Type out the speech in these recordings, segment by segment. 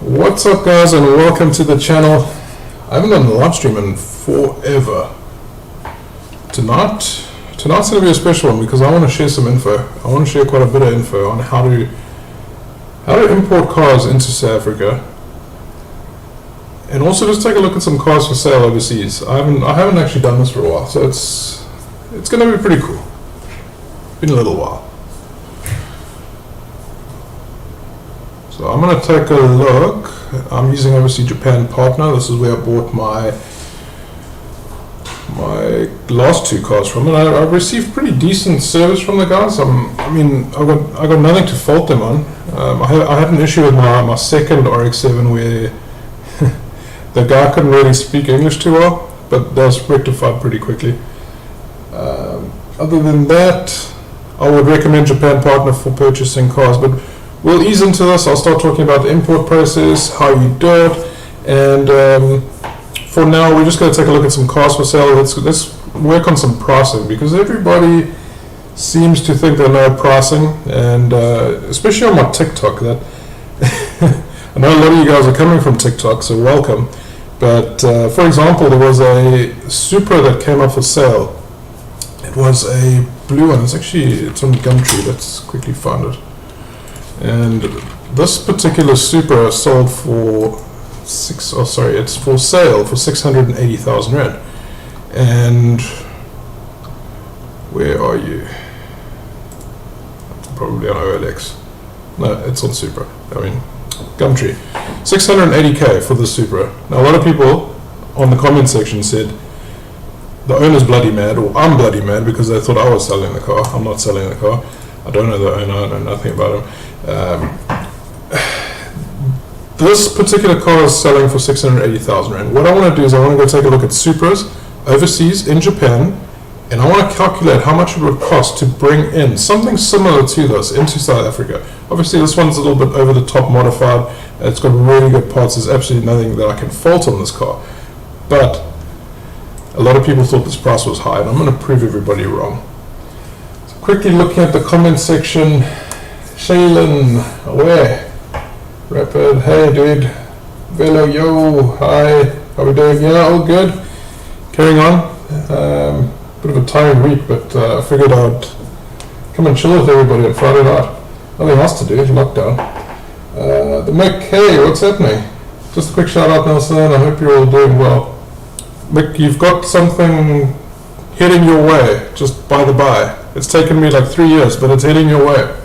What's up, guys, and welcome to the channel. I haven't done a live stream in forever. Tonight's going to be a special one because I want to share some info. I want to share quite a bit of info on how to import cars into South Africa, and also just take a look at some cars for sale overseas. I haven't actually done this for a while, so it's going to be pretty cool. Been a little while. So I'm going to take a look. I'm using obviously Japan Partner. This is where I bought my last two cars from, and I've received pretty decent service from the guys. I got nothing to fault them on. I had an issue with my second RX-7 where the guy couldn't really speak English too well, but that was rectified pretty quickly. Other than that, I would recommend Japan Partner for purchasing cars, but we'll ease into this. I'll start talking about the import process, how you do it, and for now we're just going to take a look at some cars for sale. Let's work on some pricing, because everybody seems to think they know pricing, and especially on my TikTok. That I know a lot of you guys are coming from TikTok, so welcome. But for example, there was a Supra that came up for sale. It was a blue one. It's on Gumtree. Let's quickly find it. And this particular Supra sold for it's for sale for 680,000 rand. And where are you? Probably on OLX. No, it's on Supra. Gumtree. 680k for the Supra. Now, a lot of people on the comment section said the owner's bloody mad, or I'm bloody mad, because they thought I was selling the car. I'm not selling the car. I don't know the owner. I know nothing about him. This particular car is selling for 680,000 rand. What I want to do is I want to go take a look at Supras overseas in Japan, and I want to calculate how much it would cost to bring in something similar to this into South Africa. Obviously, this one's a little bit over the top modified. It's got really good parts. There's absolutely nothing that I can fault on this car, but a lot of people thought this price was high, and I'm going to prove everybody wrong. So quickly looking at the comment section. Shaylin, away. Rapid, hey dude. Velo, yo, hi. How we doing? Yeah, all good. Carrying on. Bit of a tiring week, but I figured I'd come and chill with everybody on Friday night. Nothing else to do, lockdown. The Mick, hey, what's happening? Just a quick shout out, Nelson. I hope you're all doing well. Mick, you've got something heading your way, just by the by. It's taken me like 3 years, but it's heading your way.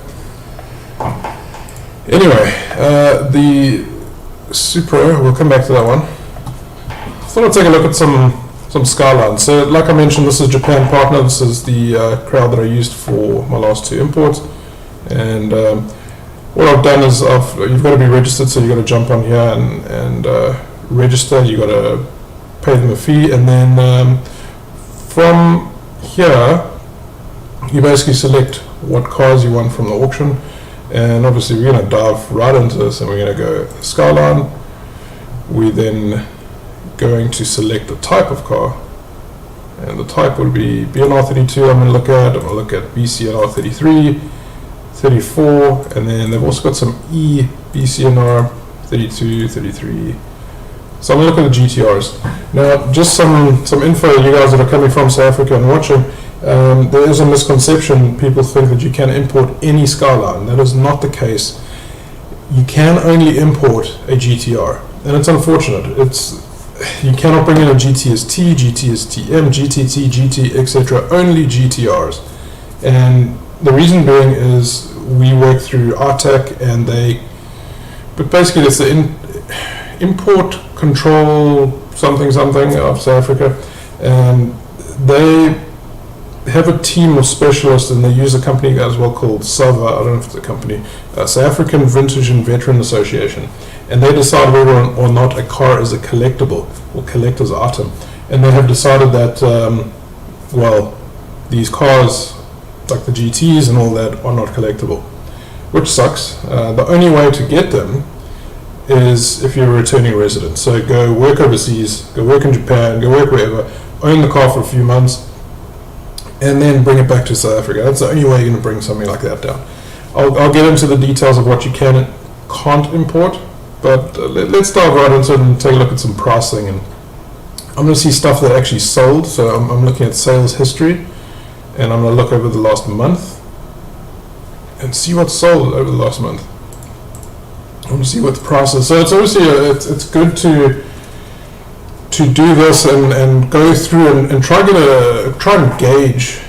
Anyway, the Supra, we'll come back to that one. I thought I'd take a look at some Skylines. So like I mentioned, this is Japan Partner. This is the crowd that I used for my last two imports. And what I've done is you've got to be registered, so you've got to jump on here and register. You've got to pay them a fee, and then from here you basically select what cars you want from the auction. And obviously we're going to dive right into this, and we're going to go Skyline. We're then going to select the type of car, and the type will be BNR32. I'm going to look at BCNR 33, 34, and then they've also got some BCNR 32, 33. So I'm going to look at the GTRs. Now, just some info, you guys that are coming from South Africa and watching. There is a misconception. People think that you can import any Skyline. That is not the case. You can only import a GTR, and it's unfortunate. You cannot bring in a GTST, GTSTM, GTT, GT, etc. Only GTRs, and the reason being is we work through RTAC, but basically it's the import control something of South Africa, and they have a team of specialists, and they use a company as well called SAVA. I don't know if it's a company, South African Vintage and Veteran Association, and they decide whether or not a car is a collectible or collector's item. And they have decided that these cars like the GTs and all that are not collectible, which sucks. The only way to get them is if you're a returning resident. So go work overseas, go work in Japan, go work wherever, own the car for a few months, and then bring it back to South Africa. That's the only way you're going to bring something like that down. I'll get into the details of what you can and can't import But let's dive right into it and take a look at some pricing. And I'm going to see stuff that actually sold. So I'm looking at sales history, and I'm going to look over the last month and see what sold over the last month. I want to see what the price is. So it's obviously it's good to do this and go through and try and gauge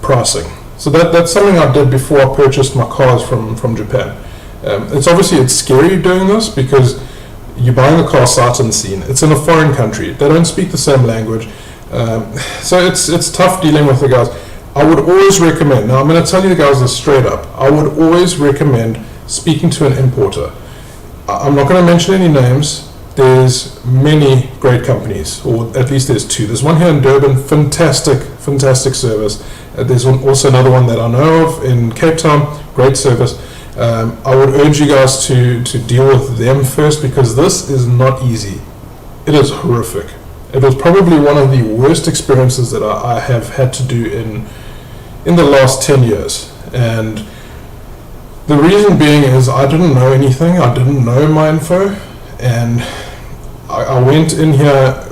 pricing. So that's something I did before I purchased my cars from Japan. It's scary doing this because you're buying a car sight unseen. It's in a foreign country. They don't speak the same language. So it's tough dealing with the guys. I would always recommend, now I'm going to tell you the guys this straight up, I would always recommend speaking to an importer. I'm not going to mention any names. There's many great companies, or at least there's two. There's one here in Durban, fantastic service. There's also another one that I know of in Cape Town, great service. I would urge you guys to deal with them first, because this is not easy. It is horrific. It was probably one of the worst experiences that I have had to do in the last 10 years. And the reason being is I didn't know anything. I didn't know my info. And I went in here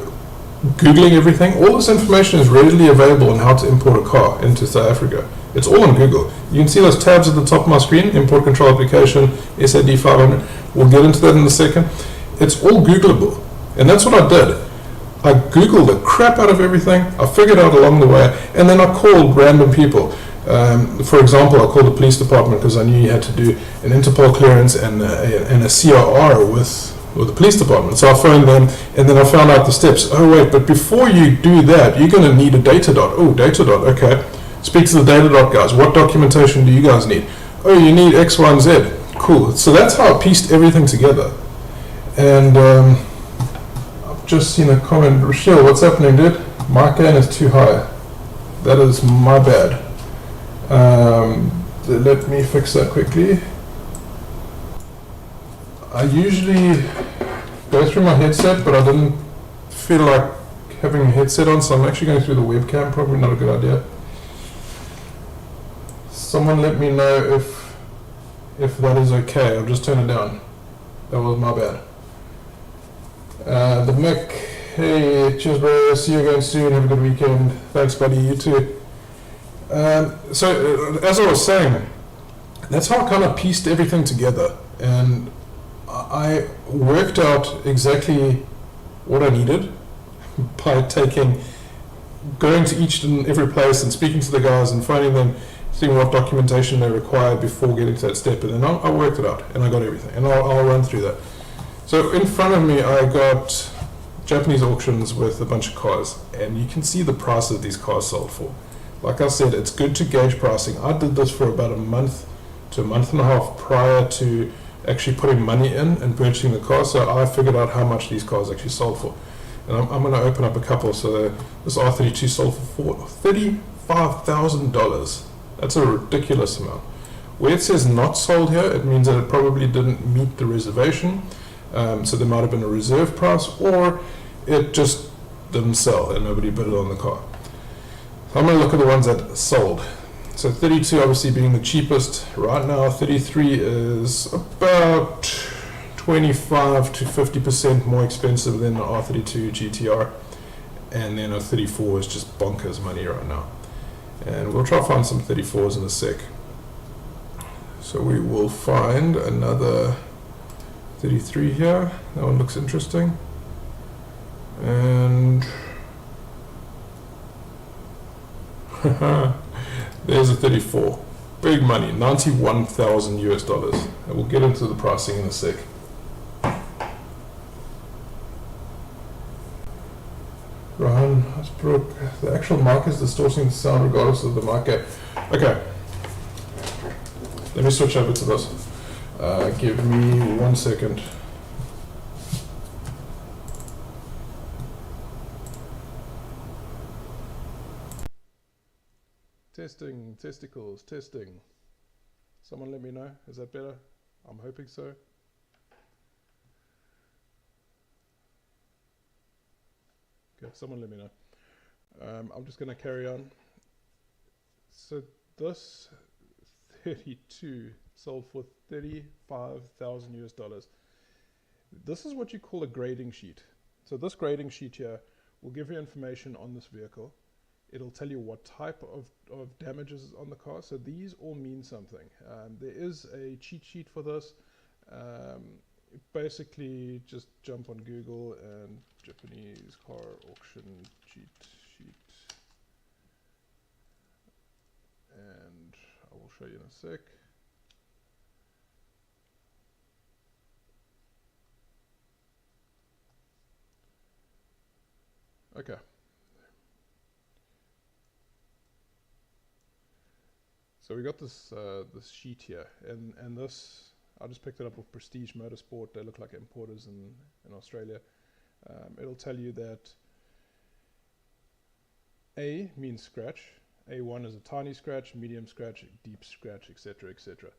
Googling everything. All this information is readily available on how to import a car into South Africa. It's all on Google. You can see those tabs at the top of my screen, import control application, SAD 500. We'll get into that in a second. It's all Googleable. And that's what I did. I Googled the crap out of everything. I figured out along the way. And then I called random people. For example, I called the police department because I knew you had to do an Interpol clearance and a CRR with the police department. So I phoned them, and then I found out the steps. Oh wait, but before you do that, you're going to need a data dot. Oh, data dot, okay. Speak to the data dot guys. What documentation do you guys need? Oh, you need X, Y, and Z. Cool. So that's how I pieced everything together. And I've just seen a comment. Rochelle, what's happening, dude? My gain is too high. That is my bad. Let me fix that quickly. I usually go through my headset, but I didn't feel like having a headset on, so I'm actually going through the webcam. Probably not a good idea. Someone let me know if that is okay. I'll just turn it down. That was my bad. The Mick, hey, cheers bro, see you again soon, have a good weekend. Thanks buddy, you too. So as I was saying, that's how I kind of pieced everything together, and I worked out exactly what I needed by going to each and every place and speaking to the guys and finding them, seeing what documentation they required before getting to that step, and then I worked it out and I got everything, and I'll run through that. So in front of me I got Japanese auctions with a bunch of cars, and you can see the prices these cars sold for. Like I said, it's good to gauge pricing. I did this for about a month to a month and a half prior to actually putting money in and purchasing the car, so I figured out how much these cars actually sold for. And I'm going to open up a couple. So this R32 sold for $35,000. That's a ridiculous amount. Where it says not sold here, it means that it probably didn't meet the reservation. So there might have been a reserve price, or it just didn't sell and nobody bid it on the car. So I'm going to look at the ones that sold. So 32 obviously being the cheapest. Right now 33 is about 25 to 50% more expensive than the R32 GTR. And then a 34 is just bonkers money right now. And we'll try to find some 34s in a sec. So we will find another 33 here. That one looks interesting. And there's a 34. Big money, 91,000 US dollars. And we'll get into the pricing in a sec. Ryan Hasbrook, the actual mic is distorting the sound regardless of the mic gap. Okay, let me switch over to this. Give me 1 second. Testing, testicles, testing. Someone let me know, is that better? I'm hoping so. Okay, someone let me know. I'm just going to carry on. So this 32 sold for 35,000 US dollars. This is what you call a grading sheet. So this grading sheet here will give you information on this vehicle. It'll tell you what type of damage is on the car. So these all mean something. There is a cheat sheet for this. Basically, just jump on Google and Japanese car auction cheat sheet. And I will show you in a sec. Okay. So we got this this sheet here, and this, I just picked it up with Prestige Motorsport. They look like importers in Australia. It'll tell you that A means scratch. A1 is a tiny scratch, medium scratch, deep scratch, etc., etc.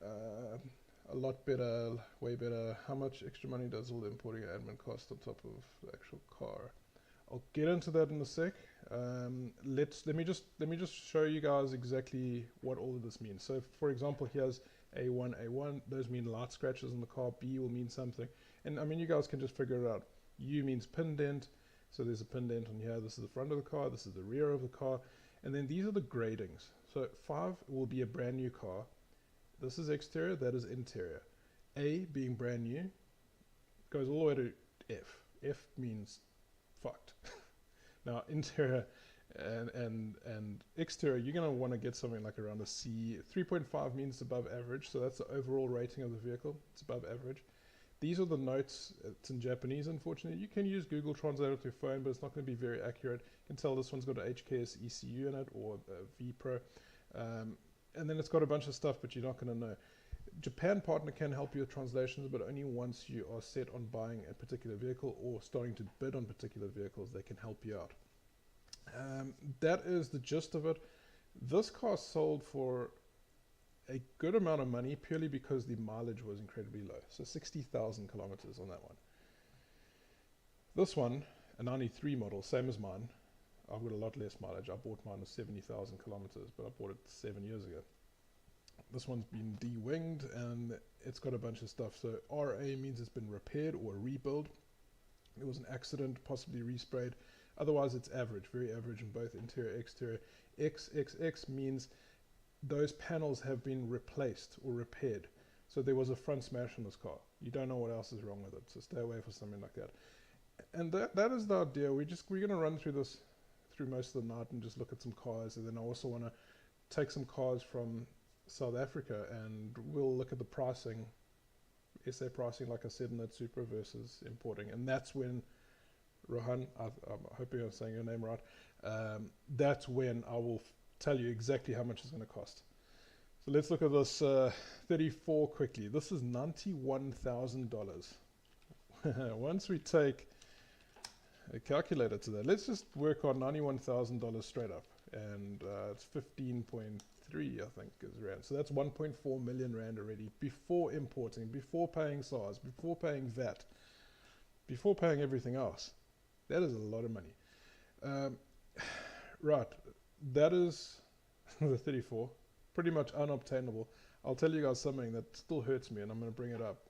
A lot better, way better. How much extra money does all the importing and admin cost on top of the actual car? I'll get into that in a sec. Let me just show you guys exactly what all of this means. So, for example, here's A1. Those mean light scratches on the car. B will mean something, and I mean you guys can just figure it out. U means pin dent. So there's a pin dent on here. This is the front of the car. This is the rear of the car, and then these are the gradings. So 5 will be a brand new car. This is exterior. That is interior. A being brand new goes all the way to F. F means fucked. Now interior and exterior, you're going to want to get something like around a C. 3.5 means above average, so that's the overall rating of the vehicle. It's above average. These are the notes. It's in Japanese, unfortunately. You can use Google Translate with your phone, but it's not going to be very accurate. You can tell this one's got a HKS ECU in it, or a V Pro, and then it's got a bunch of stuff, but you're not going to know. Japan Partner can help you with translations, but only once you are set on buying a particular vehicle or starting to bid on particular vehicles, they can help you out. That is the gist of it. This car sold for a good amount of money purely because the mileage was incredibly low. So 60,000 kilometers on that one. This one, a 93 model, same as mine. I've got a lot less mileage. I bought mine with 70,000 kilometers, but I bought it 7 years ago. This one's been de-winged and it's got a bunch of stuff. So RA means it's been repaired or rebuilt. It was an accident, possibly resprayed. Otherwise it's average, very average in both interior and exterior. XXX means those panels have been replaced or repaired. So there was a front smash on this car. You don't know what else is wrong with it, so stay away from something like that. And that is the idea. We're going to run through this through most of the night and just look at some cars, and then I also want to take some cars from South Africa and we'll look at the pricing, SA pricing, like I said, in that Supra versus importing. And that's when, Rohan, I'm hoping I'm saying your name right, that's when I will tell you exactly how much it's going to cost. So let's look at this 34 quickly. This is $91,000. Once we take a calculator to that, let's just work on $91,000 straight up, and it's 15.3 I think is rand. So that's 1.4 million rand already before importing, before paying SARS, before paying VAT, before paying everything else. That is a lot of money. Right, that is the 34, pretty much unobtainable. I'll tell you guys something that still hurts me, and I'm going to bring it up.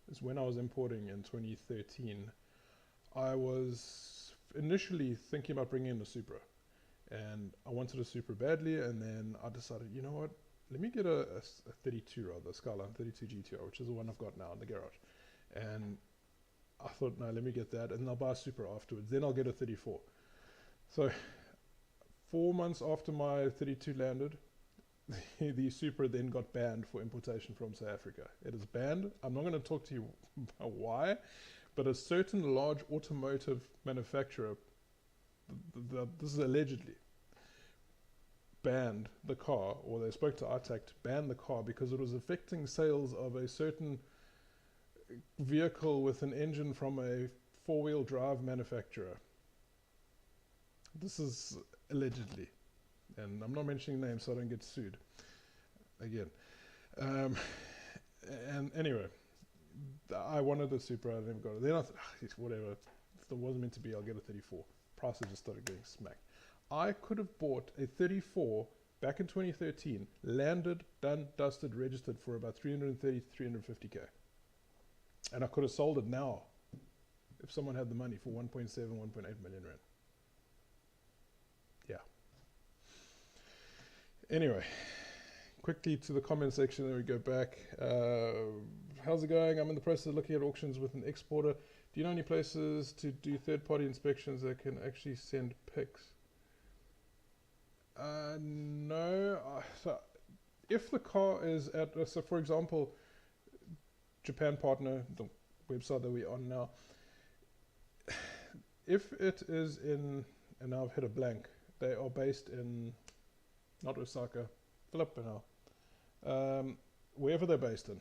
Is when I was importing in 2013, I was initially thinking about bringing in a Supra, and I wanted a Supra badly, and then I decided, you know what, let me get a 32 rather, a Skyline 32 GTR, which is the one I've got now in the garage. And I thought, no, let me get that, and I'll buy a Supra afterwards, then I'll get a 34. So 4 months after my 32 landed, the Supra then got banned for importation from South Africa. It is banned. I'm not going to talk to you about why, but a certain large automotive manufacturer, this is allegedly, banned the car, or they spoke to ITAC to ban the car because it was affecting sales of a certain vehicle with an engine from a four-wheel drive manufacturer. This is allegedly, and I'm not mentioning names so I don't get sued again. And anyway, I wanted the Supra, I never got it. Then I thought, whatever, if it wasn't meant to be, I'll get a 34. Prices just started getting smacked. I could have bought a 34 back in 2013, landed, done, dusted, registered for about 330 to 350k. And I could have sold it now if someone had the money for 1.7, 1.8 million rand. Yeah. Anyway, quickly to the comment section, then we go back. How's it going? I'm in the process of looking at auctions with an exporter. Do you know any places to do third-party inspections that can actually send pics? No. So if the car is at, so for example, Japan Partner, the website that we're on now, if it is in, and now I've hit a blank, they are based in, not Osaka, Filipino, wherever they're based in.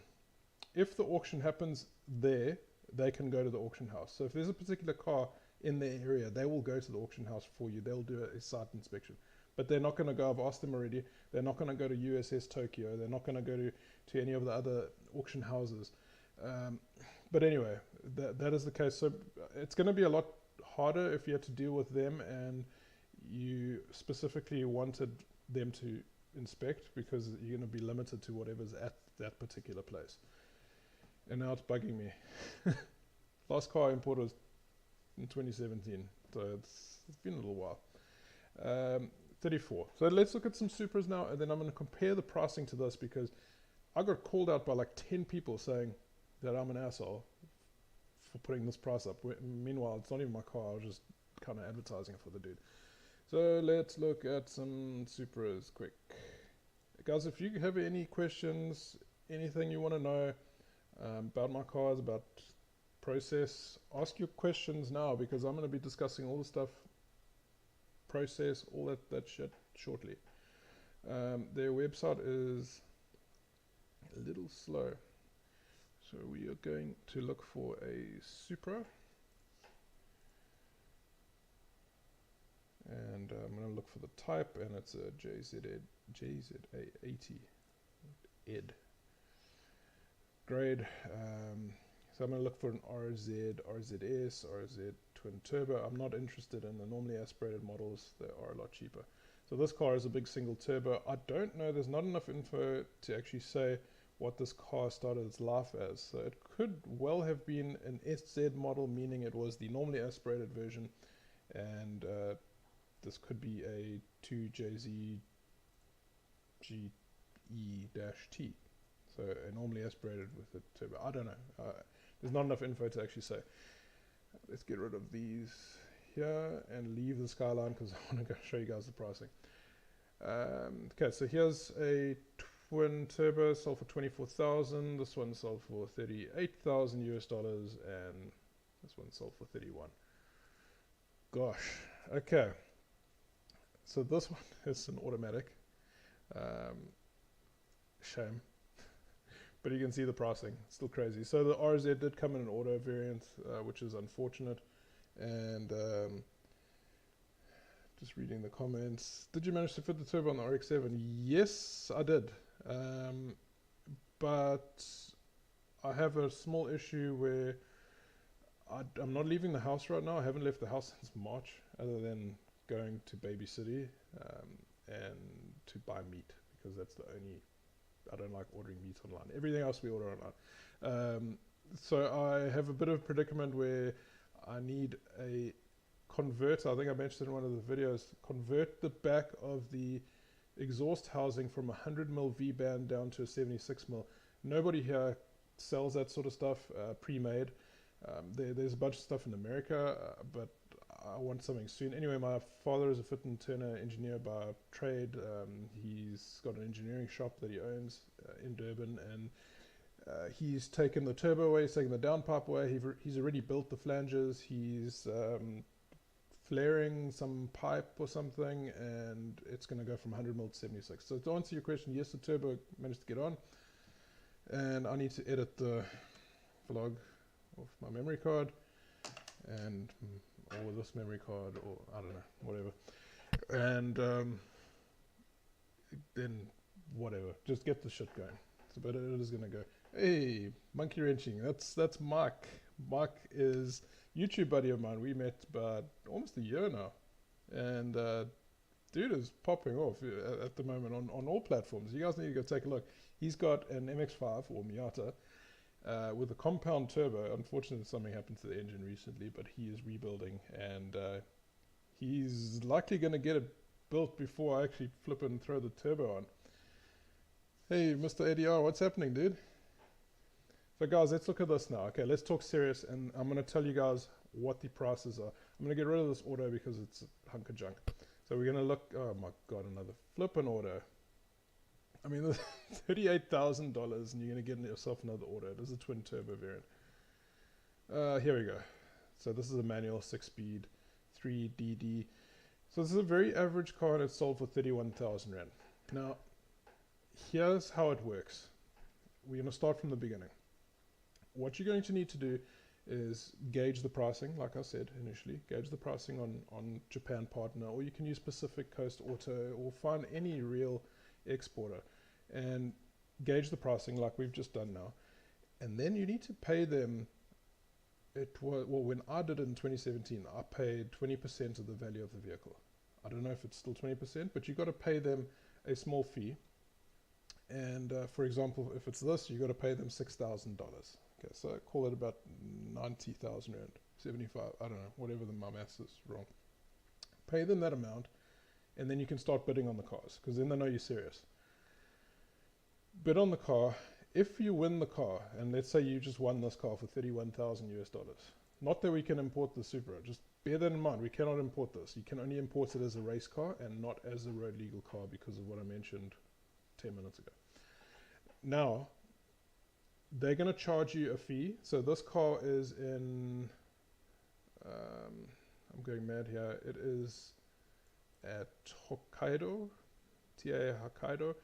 If the auction happens there, they can go to the auction house. So if there's a particular car in their area, they will go to the auction house for you. They'll do a site inspection. But they're not going to go, I've asked them already, they're not going to go to USS Tokyo. They're not going to go to any of the other auction houses. But anyway, that is the case. So it's going to be a lot harder if you had to deal with them and you specifically wanted them to inspect, because you're going to be limited to whatever's at that particular place. And now it's bugging me. Last car I imported was in 2017, so it's been a little while. 34. So let's look at some Supras now, and then I'm going to compare the pricing to this, because I got called out by like 10 people saying that I'm an asshole for putting this price up. Meanwhile, it's not even my car. I was just kind of advertising it for the dude. So let's look at some Supras quick. Guys, if you have any questions, anything you want to know about my cars, about process, ask your questions now, because I'm going to be discussing all the stuff, process, all that shit shortly. Their website is a little slow. So we are going to look for a Supra. And I'm going to look for the type, and it's a JZA80 ED grade. So I'm going to look for an RZ, RZS, RZ twin turbo. I'm not interested in the normally aspirated models. They are a lot cheaper. So this car is a big single turbo. I don't know, there's not enough info to actually say what this car started its life as. So it could well have been an SZ model, meaning it was the normally aspirated version, and this could be a 2JZ-GE-T. So a normally aspirated with a turbo. I don't know. There's not enough info to actually say. Let's get rid of these here and leave the Skyline, because I want to go show you guys the pricing. Okay, so here's a twin turbo, sold for 24,000. This one sold for 38,000 US dollars, and this one sold for 31. Gosh. Okay. So this one is an automatic. Shame. But you can see the pricing. It's still crazy. So the RZ did come in an auto variant, which is unfortunate. And just reading the comments. Did you manage to fit the turbo on the RX-7? Yes, I did. But I have a small issue where I'm not leaving the house right now. I haven't left the house since March, other than going to Baby City and to buy meat, because that's the only, I don't like ordering meat online. Everything else we order online. So I have a bit of a predicament where I need a converter. I think I mentioned in one of the videos, convert the back of the exhaust housing from 100mm V-band down to a 76mm. Nobody here sells that sort of stuff pre-made. There's a bunch of stuff in America, but I want something soon. Anyway, my father is a fit and turner engineer by trade. He's got an engineering shop that he owns in Durban, and he's taken the turbo away, he's taken the downpipe away, he's already built the flanges, he's flaring some pipe or something, and it's going to go from 100mm to 76. So to answer your question, yes, the turbo managed to get on, and I need to edit the vlog off my memory card, and or this memory card, or I don't know, whatever, and then whatever, just get the shit going. So, but it is gonna go. Hey, monkey wrenching. That's Mike. Mike is YouTube buddy of mine. We met about almost a year now, and dude is popping off at the moment on all platforms. You guys need to go take a look. He's got an MX-5 or Miata. with a compound turbo. Unfortunately, something happened to the engine recently, but he is rebuilding, and he's likely going to get it built before I actually flip and throw the turbo on. Hey, Mr. ADR, what's happening, dude? So guys, let's look at this now. Okay, let's talk serious, and I'm going to tell you guys what the prices are. I'm going to get rid of this auto because it's a hunk of junk. So we're going to look, oh my god, another flippin' auto. I mean, $38,000 and you're going to get yourself another auto. This is a twin turbo variant. Here we go. So this is a manual 6-speed 3DD. So this is a very average car and it's sold for 31,000 Rand. Now, here's how it works. We're going to start from the beginning. What you're going to need to do is gauge the pricing, like I said initially, gauge the pricing on Japan Partner, or you can use Pacific Coast Auto, or find any real exporter and gauge the pricing like we've just done now. And then you need to pay them, when I did it in 2017, I paid 20% of the value of the vehicle. I don't know if it's still 20%, but you've got to pay them a small fee. And for example, if it's this, you've got to pay them $6,000. Okay, so call it about 90,000 Rand, 75, I don't know, whatever my maths is wrong. Pay them that amount, and then you can start bidding on the cars, because then they know you're serious. Bid on the car. If you win the car, and let's say you just won this car for 31,000 US dollars, not that we can import the Supra, just bear that in mind, we cannot import this. You can only import it as a race car and not as a road legal car because of what I mentioned 10 minutes ago. Now, they're going to charge you a fee. So this car is in, I'm going mad here, it is at Hokkaido, TA Hokkaido,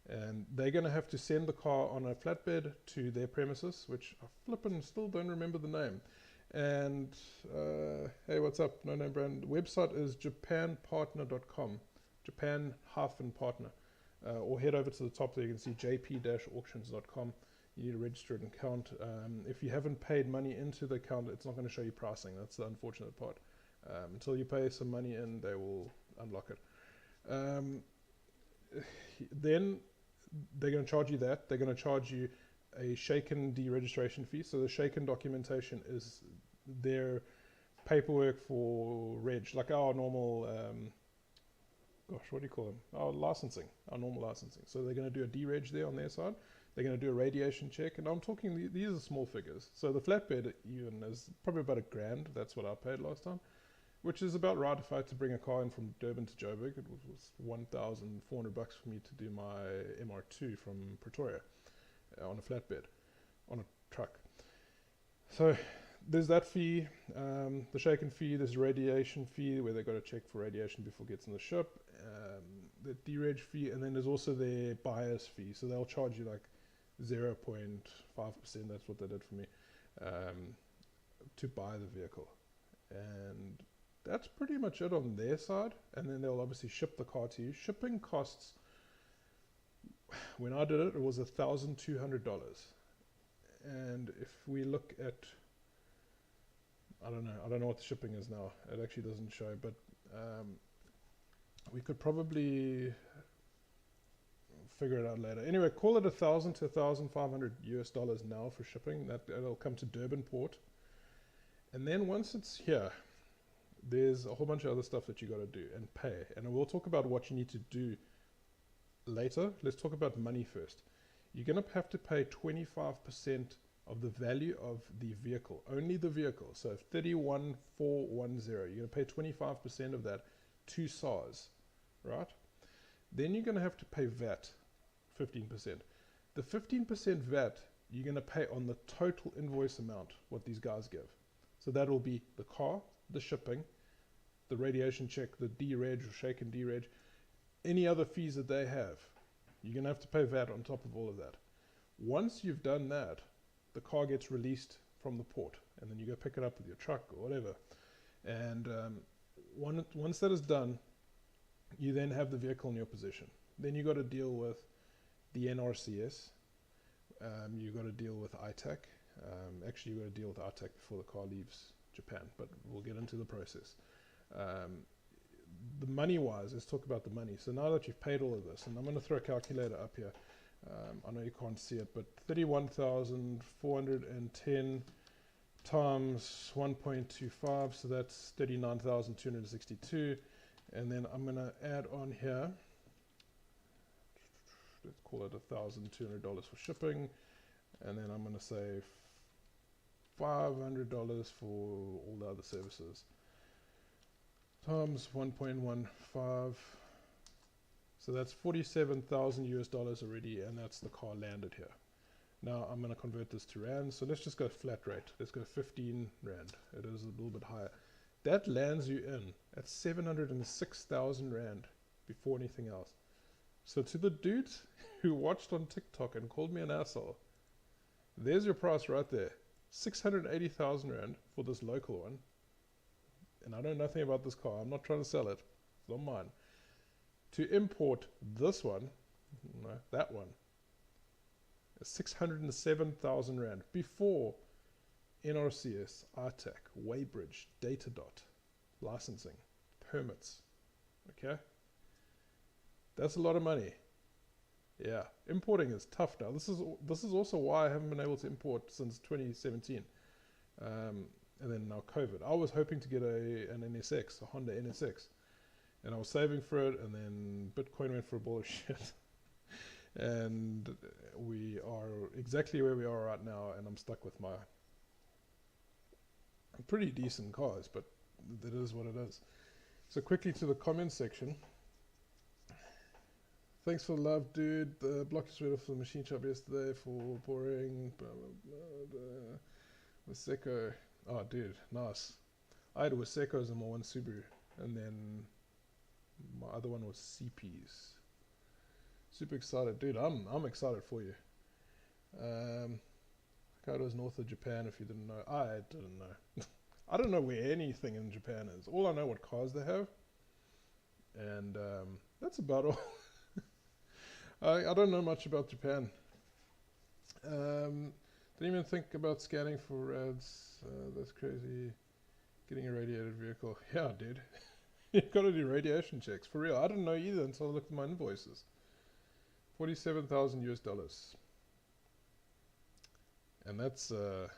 and they're going to have to send the car on a flatbed to their premises, which I flippin' still don't remember the name. And hey, what's up? No name brand. The website is japanpartner.com, Japan-partner. Or head over to the top there, you can see jp-auctions.com. You need to register an account. If you haven't paid money into the account, it's not going to show you pricing. That's the unfortunate part. Until you pay some money in, they will unlock it. Then they're going to charge you that. They're going to charge you a shaken deregistration fee. So the shaken documentation is their paperwork for reg, like our normal, gosh, what do you call them? Our licensing, our normal licensing. So they're going to do a dereg there on their side. They're going to do a radiation check, and I'm talking, these are small figures. So the flatbed even is probably about $1,000. That's what I paid last time, which is about right. If I had to bring a car in from Durban to Joburg, it was $1,400 for me to do my MR2 from Pretoria on a flatbed, on a truck. So there's that fee, the shaken fee, there's radiation fee where they've got to check for radiation before it gets in the ship, the dereg fee, and then there's also their buyer's fee. So they'll charge you like 0.5%, that's what they did for me, to buy the vehicle. And that's pretty much it on their side. And then they'll obviously ship the car to you. Shipping costs, when I did it, it was $1,200. And if we look at, I don't know what the shipping is now. It actually doesn't show, but we could probably figure it out later. Anyway, call it $1,000 to $1,500 now for shipping. That'll come to Durban port. And then once it's here, there's a whole bunch of other stuff that you got to do and pay. And we'll talk about what you need to do later. Let's talk about money first. You're going to have to pay 25% of the value of the vehicle, only the vehicle. So 31,410, you're going to pay 25% of that to SARS, right? Then you're going to have to pay VAT, 15%. The 15% VAT you're going to pay on the total invoice amount, what these guys give. So that will be the car, the shipping, the radiation check, the dereg or shaken dereg, any other fees that they have. You're going to have to pay VAT on top of all of that. Once you've done that, the car gets released from the port, and then you go pick it up with your truck or whatever. And once that is done, you then have the vehicle in your possession. Then you got to deal with the NRCS. You got to deal with ITAC. Actually, you got to deal with ITAC before the car leaves Japan, but we'll get into the process. The money-wise, let's talk about the money. So now that you've paid all of this, and I'm going to throw a calculator up here. I know you can't see it, but 31,410 times 1.25, so that's 39,262. And then I'm going to add on here, let's call it $1,200 for shipping, and then I'm going to say $500 for all the other services times 1.15, so that's 47,000 US dollars already, and that's the car landed here. Now I'm going to convert this to rand, so let's just go flat rate. Let's go 15 rand. It is a little bit higher. That lands you in at 706,000 rand before anything else. So to the dude who watched on TikTok and called me an asshole, there's your price right there. 680,000 rand for this local one. And I know nothing about this car. I'm not trying to sell it. It's not mine. To import this one, no, that one, is 607,000 rand before NRCS, RTAC, weighbridge, Datadot, licensing, permits. Okay? That's a lot of money. Yeah, importing is tough now. This is also why I haven't been able to import since 2017. And then now COVID. I was hoping to get an NSX, a Honda NSX. And I was saving for it, and then Bitcoin went for a ball of shit. And we are exactly where we are right now, and I'm stuck with my pretty decent cars, but that is what it is. So quickly to the comments section. Thanks for the love, dude. The block is ready for the machine shop yesterday for boring. Blah, blah, blah, Waseko. Oh, dude, nice. I had Wasekos in my one Subaru, and then my other one was CPs. Super excited, dude. I'm excited for you. Hokkaido's north of Japan. If you didn't know, I didn't know. I don't know where anything in Japan is. All I know what cars they have, and that's about all. I don't know much about Japan. Didn't even think about scanning for ads. That's crazy. Getting a radiated vehicle. Yeah, dude. You've got to do radiation checks. For real. I didn't know either until I looked at my invoices. 47,000 US dollars. And that's a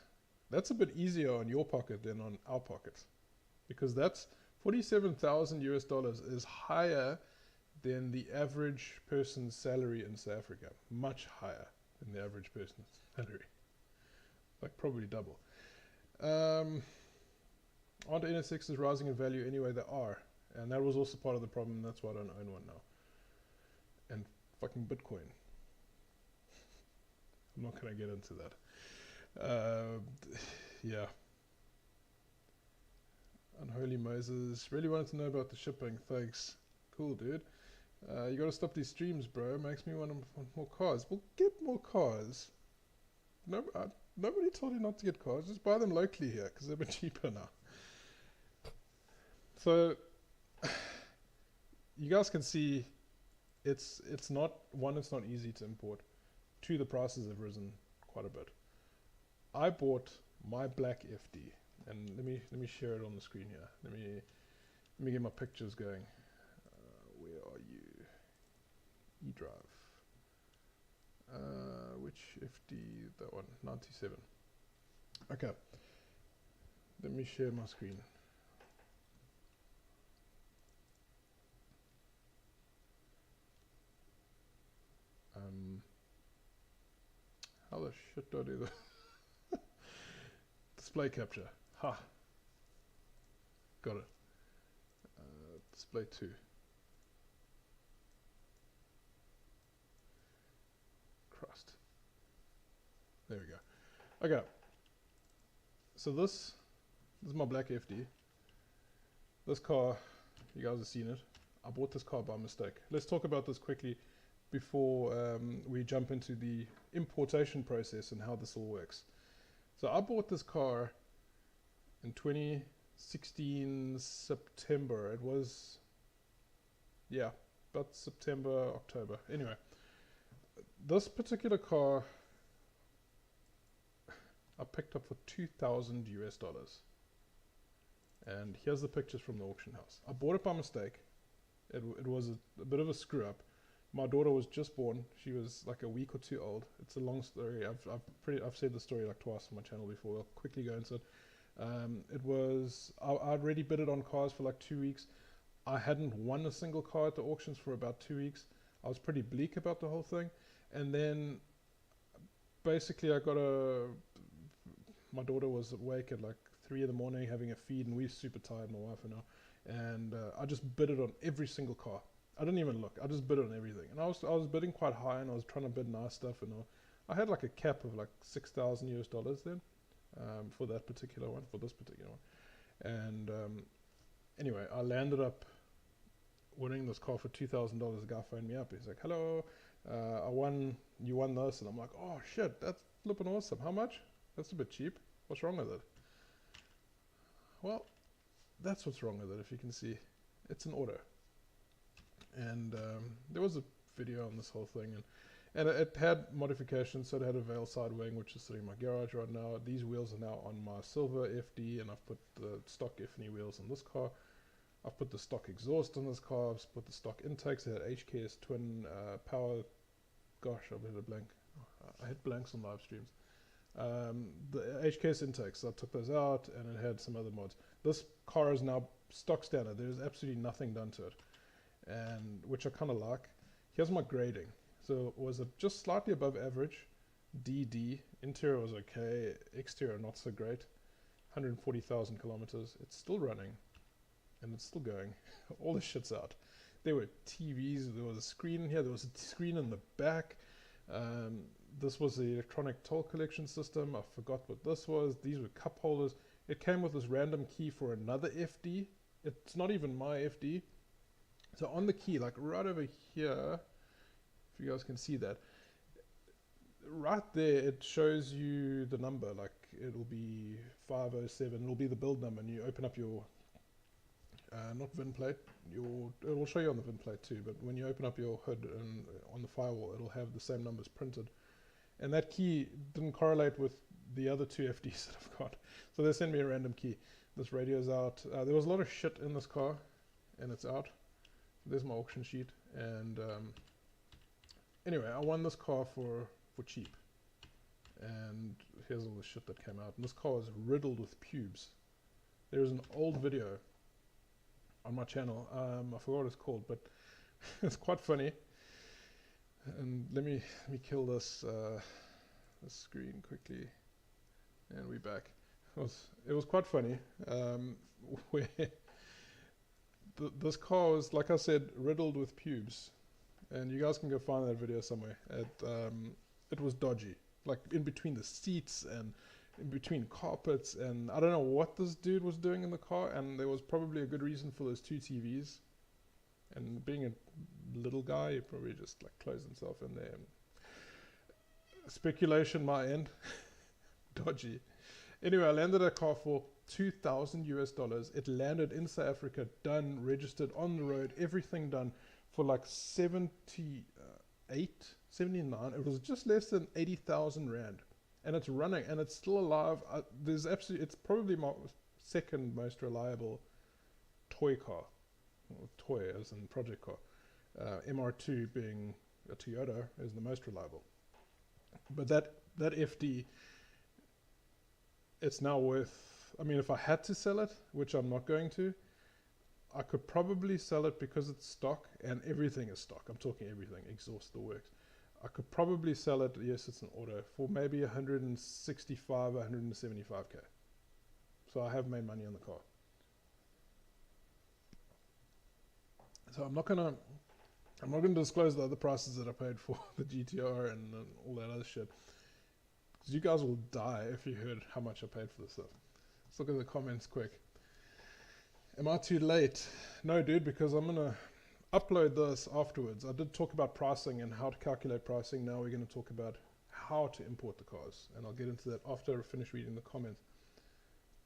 bit easier on your pocket than on our pocket. Because that's 47,000 US dollars is higher than the average person's salary in South Africa. Much higher than the average person's salary. Like probably double. Aren't NSXs rising in value anyway? They are. And that was also part of the problem. That's why I don't own one now. And fucking Bitcoin. I'm not going to get into that. Yeah. Unholy Moses. Really wanted to know about the shipping. Thanks. Cool, dude. You got to stop these streams, bro. Makes me want more cars. Well, get more cars. Nobody told you not to get cars. Just buy them locally here because they're a bit cheaper now. So you guys can see it's not easy to import. Two, the prices have risen quite a bit. I bought my black FD, and let me share it on the screen here. Let me get my pictures going. Where are you? eDrive. Which FD? That one, 97. Okay. Let me share my screen. How the shit do I do that? Display capture. Ha. Got it. Display 2. Christ. There we go. Okay. So this is my black FD. This car, you guys have seen it. I bought this car by mistake. Let's talk about this quickly before we jump into the importation process and how this all works. So I bought this car in 2016 September. It was, yeah, about September, October. Anyway, this particular car I picked up for 2,000 US dollars. And here's the pictures from the auction house. I bought it by mistake. It was a bit of a screw up. My daughter was just born. She was like a week or two old. It's a long story. I've said the story like twice on my channel before. I'll quickly go into it. I'd already bid it on cars for like 2 weeks. I hadn't won a single car at the auctions for about 2 weeks. I was pretty bleak about the whole thing. And then basically my daughter was awake at like 3 in the morning having a feed, and we're super tired, my wife and I. And I just bid it on every single car. I didn't even look. I just bid on everything. And I was bidding quite high, and I was trying to bid nice stuff. And I had like a cap of like $6,000 then for that particular one, for this particular one. And anyway, I landed up winning this car for $2,000. The guy phoned me up. He's like, "Hello, you won this." And I'm like, "Oh shit, that's flipping awesome. How much? That's a bit cheap. What's wrong with it?" Well, that's what's wrong with it. If you can see, it's an auto. And there was a video on this whole thing, and it had modifications. So it had a veil side wing, which is sitting in my garage right now. These wheels are now on my silver FD, and I've put the stock F&E wheels on this car. I've put the stock exhaust on this car. I've put the stock intakes. It had HKS twin power. Gosh, I've hit a blank. I hit blanks on live streams. The HKS intakes, I took those out, and it had some other mods. This car is now stock standard. There's absolutely nothing done to it, and which I kind of like. Here's my grading. So was it just slightly above average? DD. Interior was okay. Exterior not so great. 140,000 kilometers. It's still running, and it's still going. All the shit's out. There were TVs. There was a screen in here. There was a screen in the back. This was the electronic toll collection system. I forgot what this was. These were cup holders. It came with this random key for another FD. It's not even my FD. So on the key, like right over here, if you guys can see that, right there it shows you the number, like it'll be 507, it'll be the build number, and you open up your not VIN plate, it will show you on the VIN plate too, but when you open up your hood and on the firewall, it'll have the same numbers printed. And that key didn't correlate with the other two FDs that I've got, so they sent me a random key. This radio's out. There was a lot of shit in this car, and it's out. There's my auction sheet, and anyway, I won this car for cheap, and here's all the shit that came out. And this car is riddled with pubes. There's an old video on my channel. I forgot what it's called, but it's quite funny. And let me kill this this screen quickly, and we're back. It was quite funny. Where this car was, like I said, riddled with pubes, and you guys can go find that video somewhere. It was dodgy, like in between the seats and in between carpets, and I don't know what this dude was doing in the car, and there was probably a good reason for those two TVs. And being a little guy, he probably just like closed himself in there. Speculation, my end. Dodgy. Anyway, I landed a car for $2,000. It landed in South Africa, done, registered, on the road, everything done for like 78, 79. It was just less than 80,000 Rand. And it's running, and it's still alive. It's probably my second most reliable toy car. Toy as in project car. MR2 being a Toyota is the most reliable. But that FD, it's now worth, I mean, if I had to sell it, which I'm not going to, I could probably sell it because it's stock, and everything is stock. I'm talking everything, exhaust, the works. I could probably sell it, yes, it's an auto, for maybe 165, 175k. So I have made money on the car. So I'm not gonna disclose the other prices that I paid for the GTR and all that other shit, because you guys will die if you heard how much I paid for this stuff. Let's look at the comments quick. Am I too late? No, dude, because I'm gonna upload this afterwards. I did talk about pricing and how to calculate pricing. Now we're going to talk about how to import the cars, and I'll get into that after I finish reading the comments.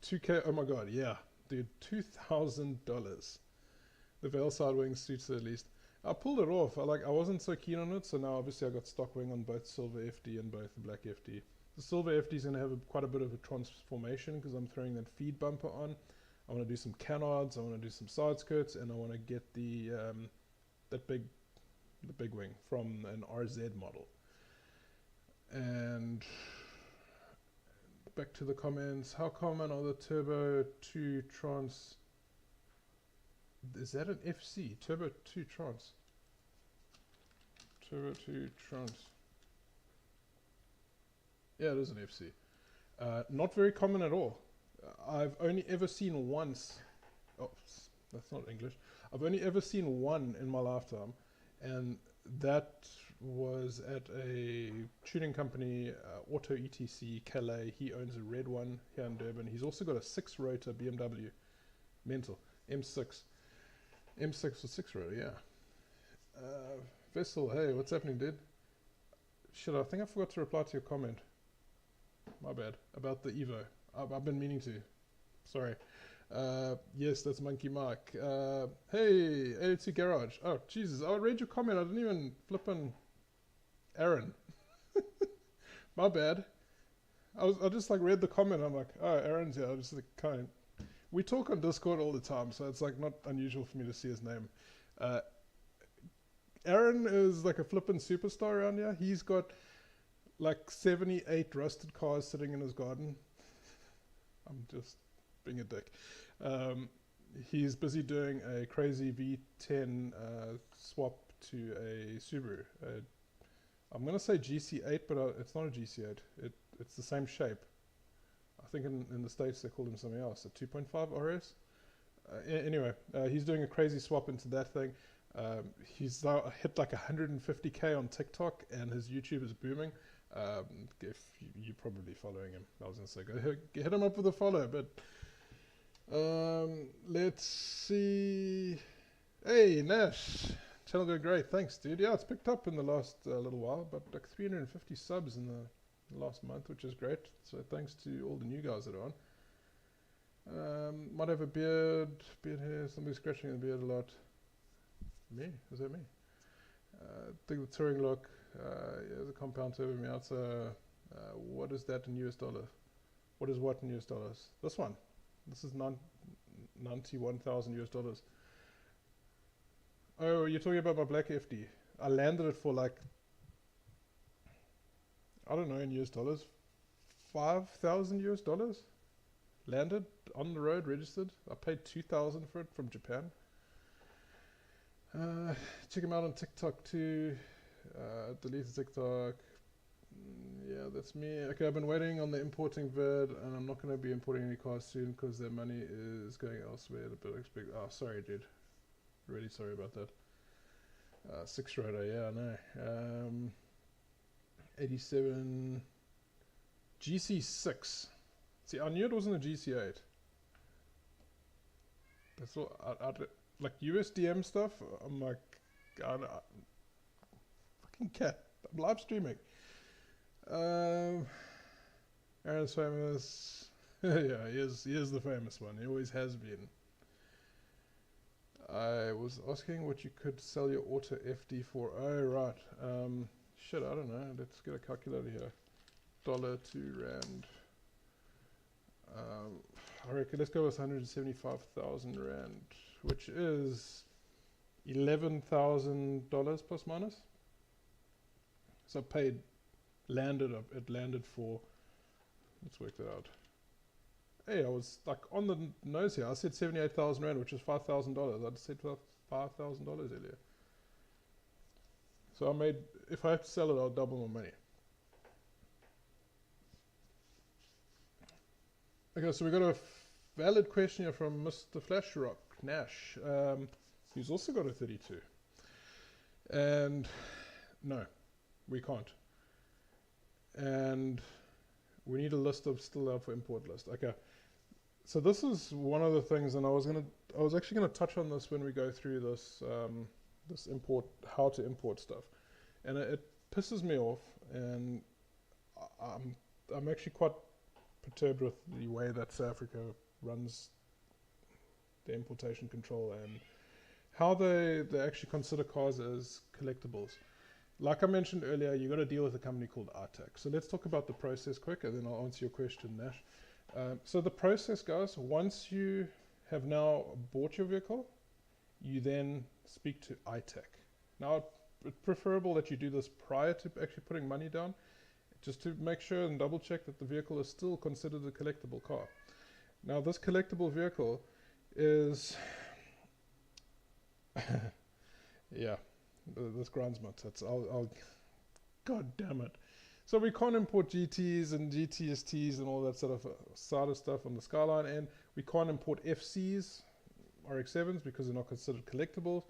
2K, oh my god, yeah, dude, $2,000. The veil side wing suits it at least. I pulled it off. I wasn't so keen on it, so now obviously I got stock wing on both silver FD and both the black FD. The silver FD is going to have quite a bit of a transformation because I'm throwing that feed bumper on. I want to do some canards, I want to do some side skirts, and I want to get the that big the big wing, from an RZ model. And back to the comments. How common are the Turbo 2 Trans? Is that an FC? Turbo 2 Trans? Turbo 2 Trans. Yeah, it is an FC. Not very common at all. I've only ever seen once. Oh, that's not English. I've only ever seen one in my lifetime, and that was at a tuning company, Auto ETC Calais. He owns a red one here in Durban. He's also got a 6-rotor BMW, mental, M6 or 6-rotor, yeah. Vessel, hey, what's happening, dude? Shit, I think I forgot to reply to your comment. My bad. About the Evo. I've been meaning to. Sorry. Yes, that's Monkey Mike. Hey, 82 Garage. Oh, Jesus, I read your comment. I didn't even flippin' Aaron. My bad. I just like read the comment. I'm like, oh, Aaron's here. I just like kind of, we talk on Discord all the time, so it's like not unusual for me to see his name. Aaron is like a flippin' superstar around here. He's got like 78 rusted cars sitting in his garden. I'm just being a dick. He's busy doing a crazy V10 swap to a Subaru. I'm going to say GC8, but it's not a GC8. It's the same shape. I think in the States they called him something else, a 2.5 RS. Anyway, he's doing a crazy swap into that thing. He's now hit like 150k on TikTok, and his YouTube is booming. If you're probably following him, I was going to say, go hit him up with a follow, but let's see. Hey, Nash. Channel going great. Thanks, dude. Yeah, it's picked up in the last little while, but like 350 subs in the last month, which is great. So thanks to all the new guys that are on. Might have a beard hair. Somebody's scratching the beard a lot. Me? Is that me? Think the touring look. Yeah, the compound turbo Miata. What is that in US dollars? What is what in US dollars? This one. This is 91,000 US dollars. Oh, you're talking about my black FD. I landed it for like, I don't know, in US dollars, 5,000 US dollars. Landed on the road, registered. I paid 2,000 for it from Japan. Check him out on TikTok too. Delete the TikTok. Yeah, that's me. Okay, I've been waiting on the importing vid, and I'm not going to be importing any cars soon because their money is going elsewhere. A bit expect. Oh, sorry, dude. Really sorry about that. 6-rotor, yeah, I know. 87 GC6. See, I knew it wasn't a GC8. That's all. Like USDM stuff. I'm like, God, fucking cat. I'm live streaming. Aaron's famous. Yeah, he is the famous one. He always has been. I was asking what you could sell your auto FD for. Oh, right. Shit, I don't know. Let's get a calculator here. $2 rand. I reckon let's go with 175,000 rand, which is $11,000 plus minus. So paid, it landed for, let's work that out. Hey, I was like on the nose here. I said 78,000 rand, which is $5,000. I just said $5,000 earlier. So I made, if I have to sell it, I'll double my money. Okay, so we got a valid question here from Mr. Flashrock Nash, who's also got a 32. And no, we can't. And we need a list of still out for import list. Okay, so this is one of the things, and I was actually gonna touch on this when we go through this this import, how to import stuff, and it pisses me off, and I'm actually quite perturbed with the way that South Africa runs the importation control and how they actually consider cars as collectibles. Like I mentioned earlier, you got to deal with a company called Artac. So let's talk about the process quick, and then I'll answer your question, Nash. So the process goes, once you have now bought your vehicle, you then speak to ITAC. Now, it's preferable that you do this prior to actually putting money down, just to make sure and double check that the vehicle is still considered a collectible car. Now this collectible vehicle is, yeah, this grinds my tits. God damn it. So we can't import GTs and GTSTs and all that sort of SADA stuff on the Skyline, and we can't import FCs, RX-7s, because they're not considered collectibles.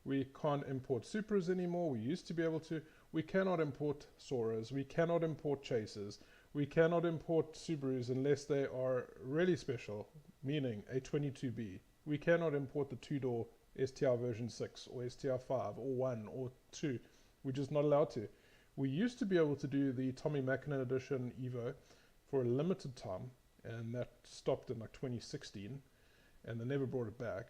We can't import Supras anymore. We used to be able to. We cannot import Soras. We cannot import Chasers. We cannot import Subarus unless they are really special, meaning a 22B. We cannot import the two-door STR version 6 or STR 5 or 1 or 2. We're just not allowed to. We used to be able to do the Tommy Mackinnon edition Evo for a limited time, and that stopped in like 2016, and they never brought it back.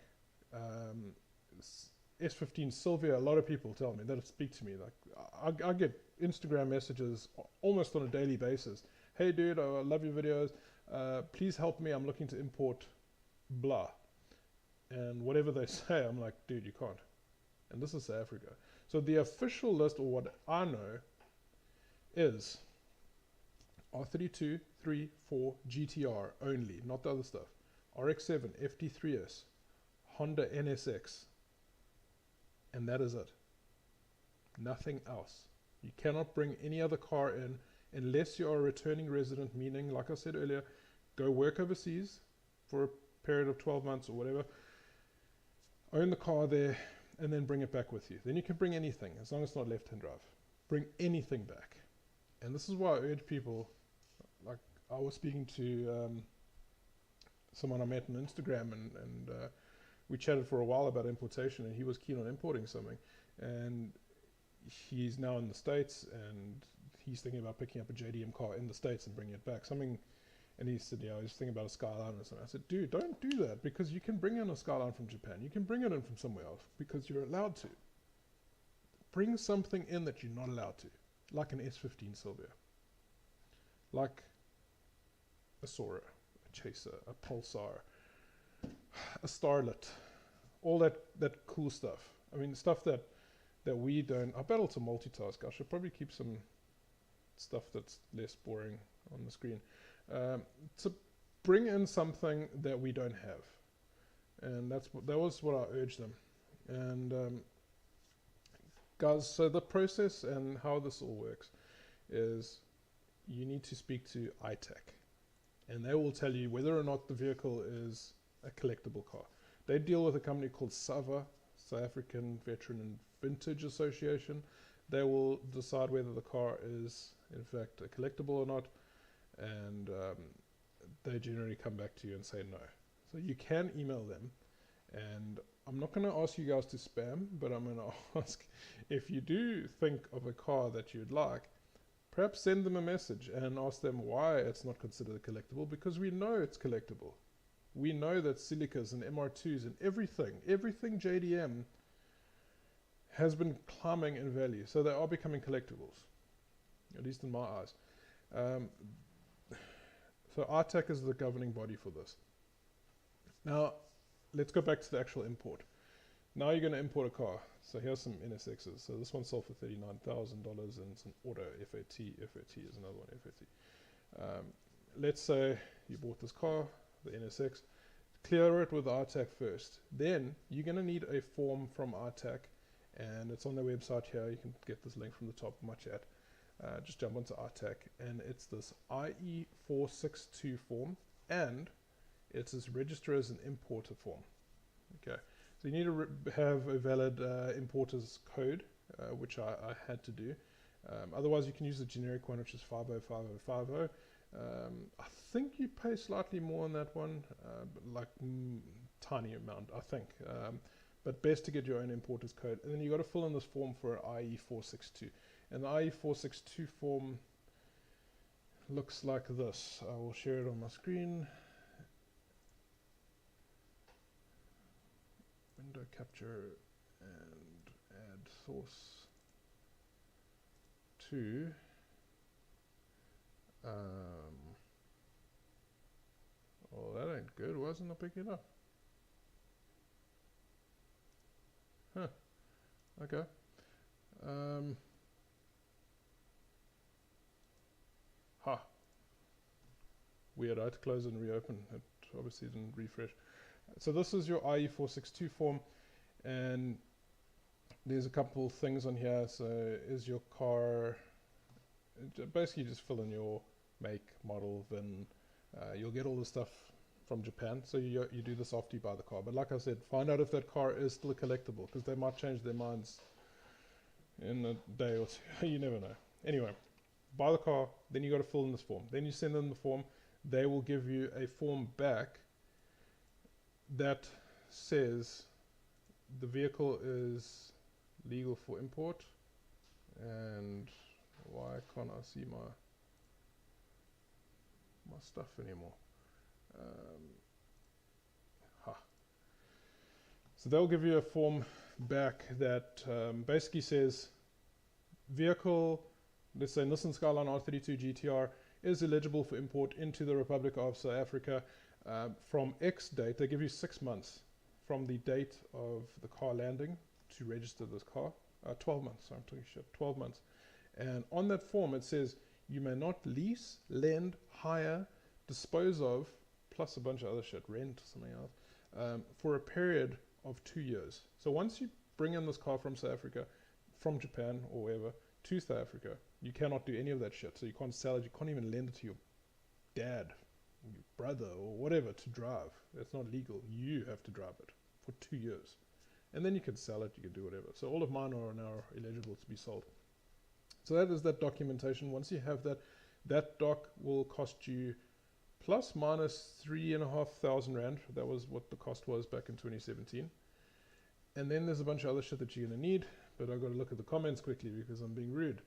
S15 Sylvia, a lot of people tell me, that speak to me, like I get Instagram messages almost on a daily basis. Hey dude, I love your videos, please help me, I'm looking to import blah. And whatever they say, I'm like, dude, you can't. And this is South Africa. So the official list, or what I know, is R32, 3, 4, GTR only, not the other stuff. RX-7, FT3S, Honda NSX, and that is it. Nothing else. You cannot bring any other car in unless you are a returning resident, meaning, like I said earlier, go work overseas for a period of 12 months or whatever, own the car there, and then bring it back with you. Then you can bring anything, as long as it's not left-hand drive. Bring anything back. And this is why I urge people, like I was speaking to someone I met on Instagram, and we chatted for a while about importation, and he was keen on importing something. And he's now in the States, and he's thinking about picking up a JDM car in the States and bringing it back. And he said, yeah, I was thinking about a Skyline or something. I said, dude, don't do that, because you can bring in a Skyline from Japan. You can bring it in from somewhere else, because you're allowed to. Bring something in that you're not allowed to, like an S15 Sylvia, like a Sora, a Chaser, a Pulsar, a Starlet, all that cool stuff. I mean, stuff that we don't. I battle to multitask. I should probably keep some stuff that's less boring on the screen. To bring in something that we don't have, and that was what I urged them. And guys, so the process and how this all works is you need to speak to ITAC, and they will tell you whether or not the vehicle is a collectible car. They deal with a company called SAVA, South African Veteran and Vintage Association. They will decide whether the car is in fact a collectible or not, and they generally come back to you and say no. So you can email them, and I'm not going to ask you guys to spam, but I'm going to ask, if you do think of a car that you'd like, perhaps send them a message and ask them why it's not considered a collectible, because we know it's collectible. We know that Silicas and MR2s and everything JDM has been climbing in value, so they are becoming collectibles, at least in my eyes. So RTAC is the governing body for this. Now, let's go back to the actual import. Now you're going to import a car. So here's some NSXs. So this one sold for $39,000, and it's an auto FAT. FAT is another one, FAT. Let's say you bought this car, the NSX. Clear it with RTAC first. Then you're going to need a form from RTAC, and it's on their website here. You can get this link from the top of my chat. Just jump onto RTAC, and it's this IE462 form, and it's this register as an importer form. Okay, so you need to have a valid importer's code, which I had to do. Otherwise, you can use the generic one, which is 505050. I think you pay slightly more on that one, like tiny amount, I think. But best to get your own importer's code. And then you got to fill in this form for IE462. And the IE462 form looks like this. I will share it on my screen. Window capture and add source to. Oh, that ain't good. Why isn't it picking it up? Huh. Okay. Weird, I had to close it and reopen. It obviously didn't refresh. So this is your IE462 form, and there's a couple things on here. So is your car, basically just fill in your make, model, VIN. You'll get all the stuff from Japan, so you do this after you buy the car. But like I said, find out if that car is still a collectible, because they might change their minds in a day or two. You never know. Anyway, buy the car, then you got to fill in this form. Then you send them the form. They will give you a form back that says the vehicle is legal for import. And why can't I see my stuff anymore? So they'll give you a form back that basically says vehicle, let's say Nissan Skyline R32 GTR, is eligible for import into the Republic of South Africa from X date. They give you 6 months from the date of the car landing to register this car. 12 months, sorry, I'm talking shit, 12 months. And on that form it says you may not lease, lend, hire, dispose of, plus a bunch of other shit, rent, something else, for a period of 2 years. So once you bring in this car from South Africa, from Japan or wherever, to South Africa, you cannot do any of that shit. So you can't sell it, you can't even lend it to your dad, your brother, or whatever to drive. That's not legal. You have to drive it for 2 years. And then you can sell it, you can do whatever. So all of mine are now eligible to be sold. So that is that documentation. Once you have that, that doc will cost you plus minus 3,500 Rand. That was what the cost was back in 2017. And then there's a bunch of other shit that you're going to need, but I've got to look at the comments quickly because I'm being rude.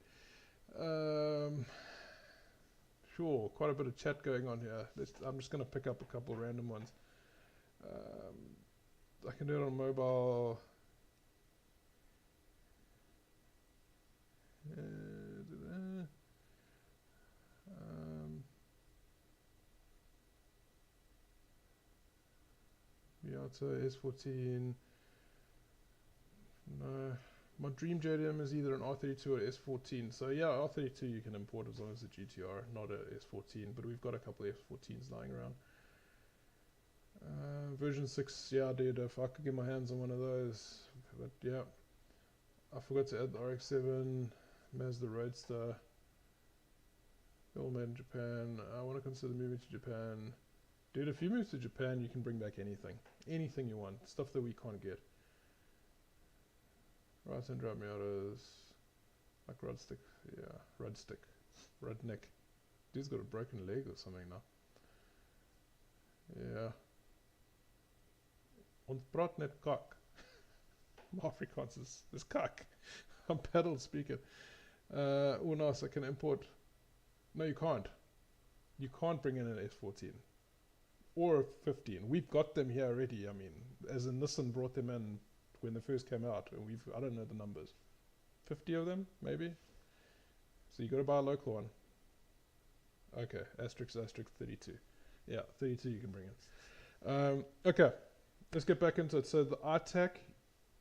Sure, quite a bit of chat going on here. I'm just going to pick up a couple of random ones. I can do it on mobile. Miata S14. No. My dream JDM is either an R32 or S14. So yeah, R32 you can import as long as it's a GTR, not a S14. But we've got a couple of S14s lying around. Version 6, yeah dude, if I could get my hands on one of those. But yeah, I forgot to add the RX-7, Mazda Roadster. They're all made in Japan. I want to consider moving to Japan. Dude, if you move to Japan, you can bring back anything. Anything you want. Stuff that we can't get. Right hand drive Miatas. Like Rudstick. Yeah, Rudstick. Rudnick. Dude's got a broken leg or something now. Yeah. Ons praat net kak. Afrikaans is kak. I'm pedal speaking. Oh nice, I can import. No, you can't. You can't bring in an S14. Or a 15. We've got them here already. I mean, as in Nissan brought them in when they first came out. And I don't know the numbers. 50 of them, maybe? So you got to buy a local one. Okay, asterisk 32. Yeah, 32 you can bring in. Okay, let's get back into it. So the ITAC,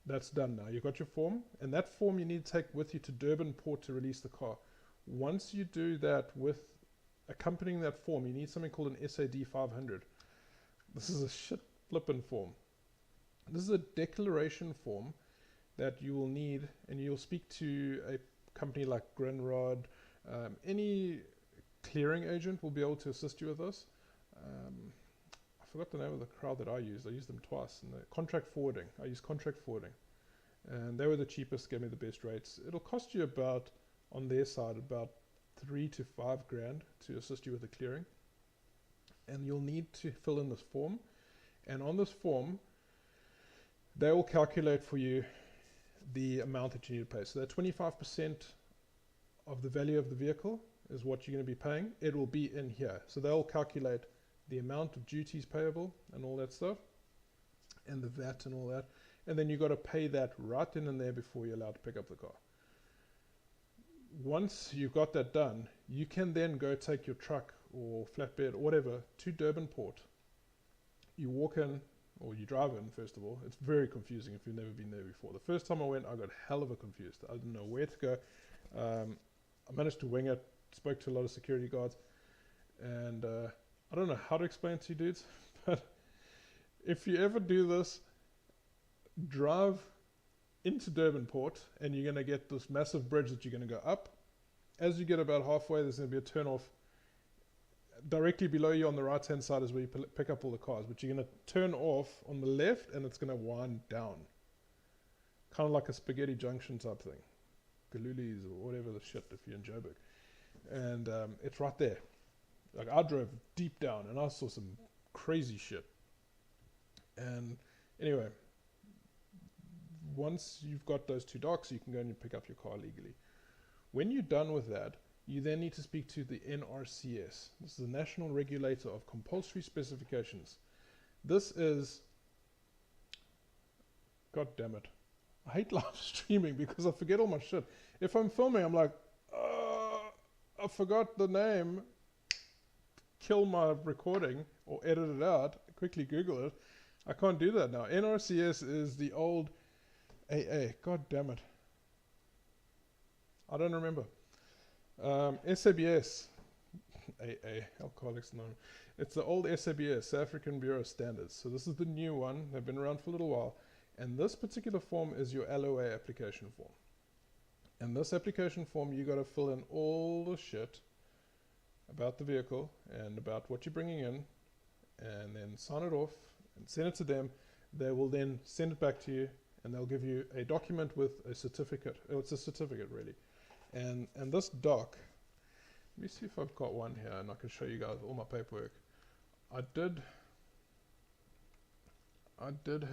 that's done now. You've got your form, and that form you need to take with you to Durban port to release the car. Once you do that, with accompanying that form, you need something called an SAD 500. This is a shit flippin' form. This is a declaration form that you will need, and you'll speak to a company like Grenrod. Any clearing agent will be able to assist you with this. I forgot the name of the crowd that I used. I used them twice. And contract forwarding. I used contract forwarding. And they were the cheapest, gave me the best rates. It'll cost you about, on their side, about 3 to 5 grand to assist you with the clearing. And you'll need to fill in this form. And on this form, they will calculate for you the amount that you need to pay. So that 25% of the value of the vehicle is what you're going to be paying. It will be in here. So they'll calculate the amount of duties payable and all that stuff, and the VAT and all that. And then you've got to pay that right in and there before you're allowed to pick up the car. Once you've got that done, you can then go take your truck or flatbed or whatever to Durban port. You walk in, or you drive in, first of all. It's very confusing if you've never been there before. The first time I went, I got hell of a confused. I didn't know where to go. I managed to wing it, spoke to a lot of security guards, and I don't know how to explain it to you dudes, but if you ever do this, drive into Durban Port, and you're going to get this massive bridge that you're going to go up. As you get about halfway, there's going to be a turn off. Directly below you on the right hand side is where you pick up all the cars, but you're going to turn off on the left and it's going to wind down, kind of like a spaghetti junction type thing, Galuli's or whatever the shit if you're in Joburg, and it's right there. Like, I drove deep down and I saw some crazy shit. And anyway, once you've got those two docks, you can go and pick up your car legally. When you're done with that, you then need to speak to the NRCS. This is the National Regulator of Compulsory Specifications. This is, god damn it, I hate live streaming because I forget all my shit. If I'm filming, I'm like, I forgot the name, kill my recording or edit it out, quickly Google it. I can't do that now. NRCS is the old AA, god damn it. I don't remember. SABS, AA, Alcoholics Anonymous. It's the old SABS, South African Bureau of Standards. So this is the new one. They've been around for a little while. And this particular form is your LOA application form. And this application form, you got to fill in all the shit about the vehicle and about what you're bringing in, and then sign it off and send it to them. They will then send it back to you, and they'll give you a document with a certificate. Oh, it's a certificate, really. And this doc, let me see if I've got one here, and I can show you guys all my paperwork. I did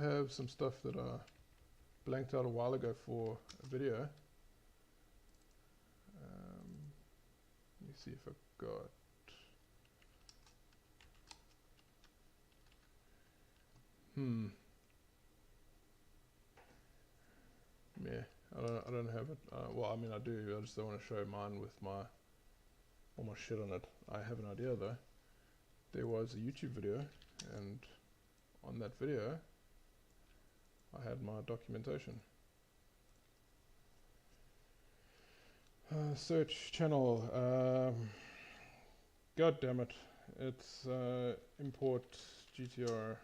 have some stuff that I blanked out a while ago for a video. Let me see if I've got. Yeah, I don't have it. Well, I mean, I do. I just don't want to show mine with all my shit on it. I have an idea though. There was a YouTube video, and on that video, I had my documentation. Search channel. God damn it! It's import GTR.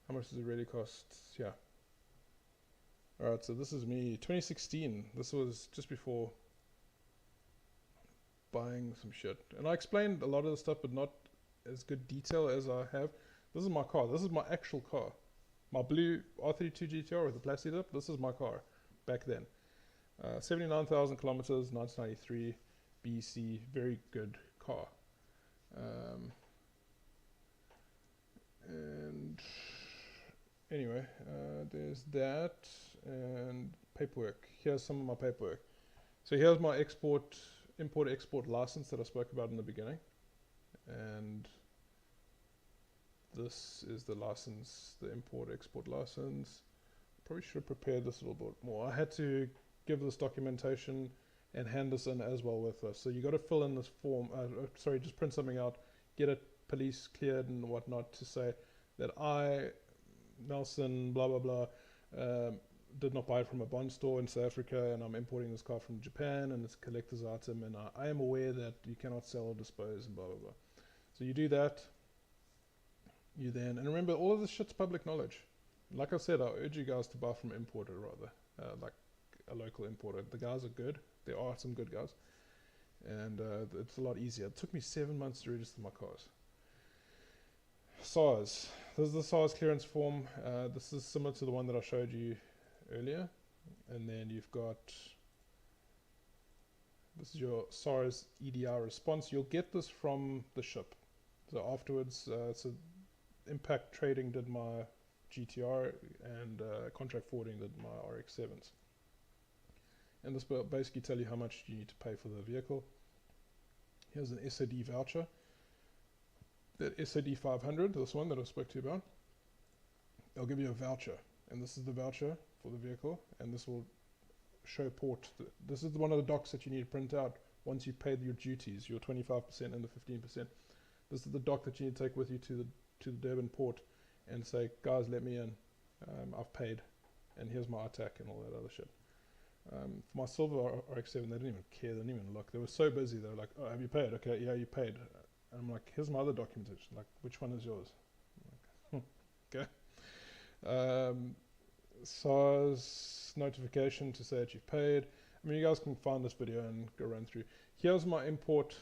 How much does it really cost? Yeah. Alright, so this is me, 2016. This was just before buying some shit. And I explained a lot of the stuff, but not as good detail as I have. This is my car. This is my actual car. My blue R32 GTR with the plastic lip. This is my car back then. 79,000 kilometers, 1993, BC. Very good car. And anyway, there's that and paperwork. Here's some of my paperwork. So here's my import-export license that I spoke about in the beginning. And this is the license, the import-export license. Probably should have prepared this a little bit more. I had to give this documentation and hand this in as well with us. So you got to fill in this form, just print something out, get it police cleared and whatnot to say that I, Nelson, blah, blah, blah, did not buy it from a bond store in South Africa, and I'm importing this car from Japan, and it's a collector's item, and I am aware that you cannot sell or dispose, and blah, blah, blah. So you do that. You then, and remember, all of this shit's public knowledge. Like I said, I urge you guys to buy from an importer rather, like a local importer. The guys are good. There are some good guys. And it's a lot easier. It took me 7 months to register my cars. SARS. This is the SARS clearance form. This is similar to the one that I showed you earlier. And then you've got, this is your SARS EDI response. You'll get this from the ship. So afterwards, so Impact Trading did my GTR, and Contract Forwarding did my RX-7s. And this will basically tell you how much you need to pay for the vehicle. Here's an SOD voucher. That SOD 500, this one that I spoke to you about, they'll give you a voucher. And this is the voucher for the vehicle, and this will show port. This is one of the docs that you need to print out once you've paid your duties, your 25% and the 15%. This is the doc that you need to take with you to the Durban port and say, guys, let me in. I've paid, and here's my RTAC and all that other shit. For my silver RX-7, they didn't even care. They didn't even look. They were so busy. They were like, "Oh, have you paid? Okay, yeah, you paid." And I'm like, "Here's my other documentation. Like, which one is yours?" I'm like, okay. SARS notification to say that you've paid. I mean, you guys can find this video and go run through. Here's my import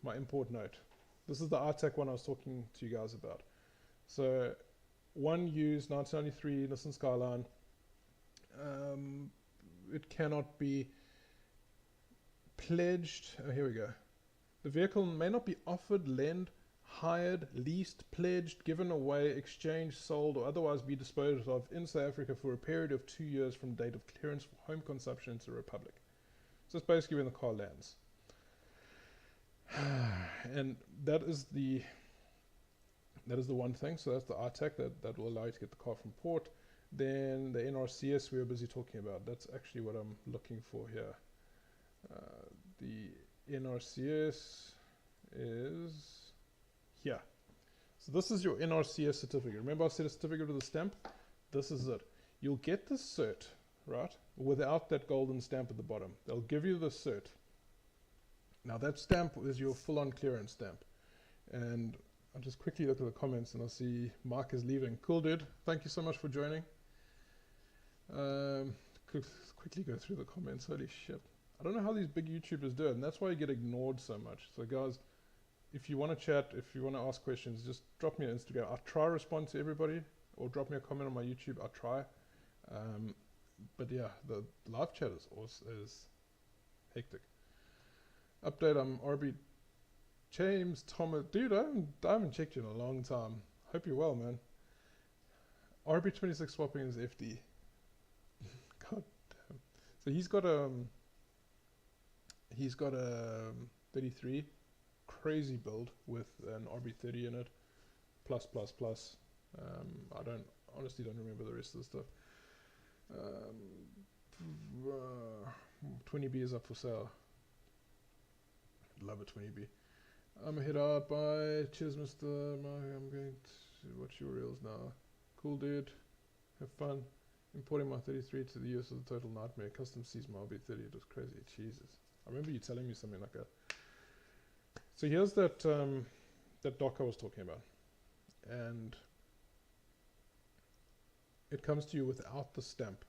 note. This is the RTAC one I was talking to you guys about. So, one used 1993 Nissan Skyline. It cannot be pledged. Oh, here we go. The vehicle may not be offered, lent, hired, leased, pledged, given away, exchanged, sold, or otherwise be disposed of in South Africa for a period of 2 years from date of clearance for home consumption into the Republic. So it's basically when the car lands. And that is the one thing. So that's the RTAC that will allow you to get the car from port. Then the NRCS we were busy talking about. That's actually what I'm looking for here. The NRCS is here. So this is your NRCS certificate. Remember I said a certificate with a stamp? This is it. You'll get the cert, right, without that golden stamp at the bottom. They'll give you the cert. Now that stamp is your full-on clearance stamp. And I'll just quickly look at the comments and I'll see Mark is leaving. Cool, dude. Thank you so much for joining. Quickly go through the comments. Holy shit. I don't know how these big YouTubers do it, and that's why you get ignored so much. So guys, if you want to chat, if you want to ask questions, just drop me on Instagram. I'll try to respond to everybody, or drop me a comment on my YouTube. I'll try. But yeah, the live chat is hectic. Update on RB James Thomas. Dude, I haven't checked you in a long time. Hope you're well, man. RB26 swapping is FD. God damn. So he's got a 33 crazy build with an RB30 in it, plus. I honestly don't remember the rest of the stuff. 20B is up for sale. Love a 20B. I'm head out. Bye. Cheers, Mr. I'm going to watch your reels now. Cool, dude. Have fun. Importing my 33 to the US was a total nightmare. Custom sees my RB30. It was crazy. Jesus. I remember you telling me something like that. So here's that doc I was talking about. And it comes to you without the stamp.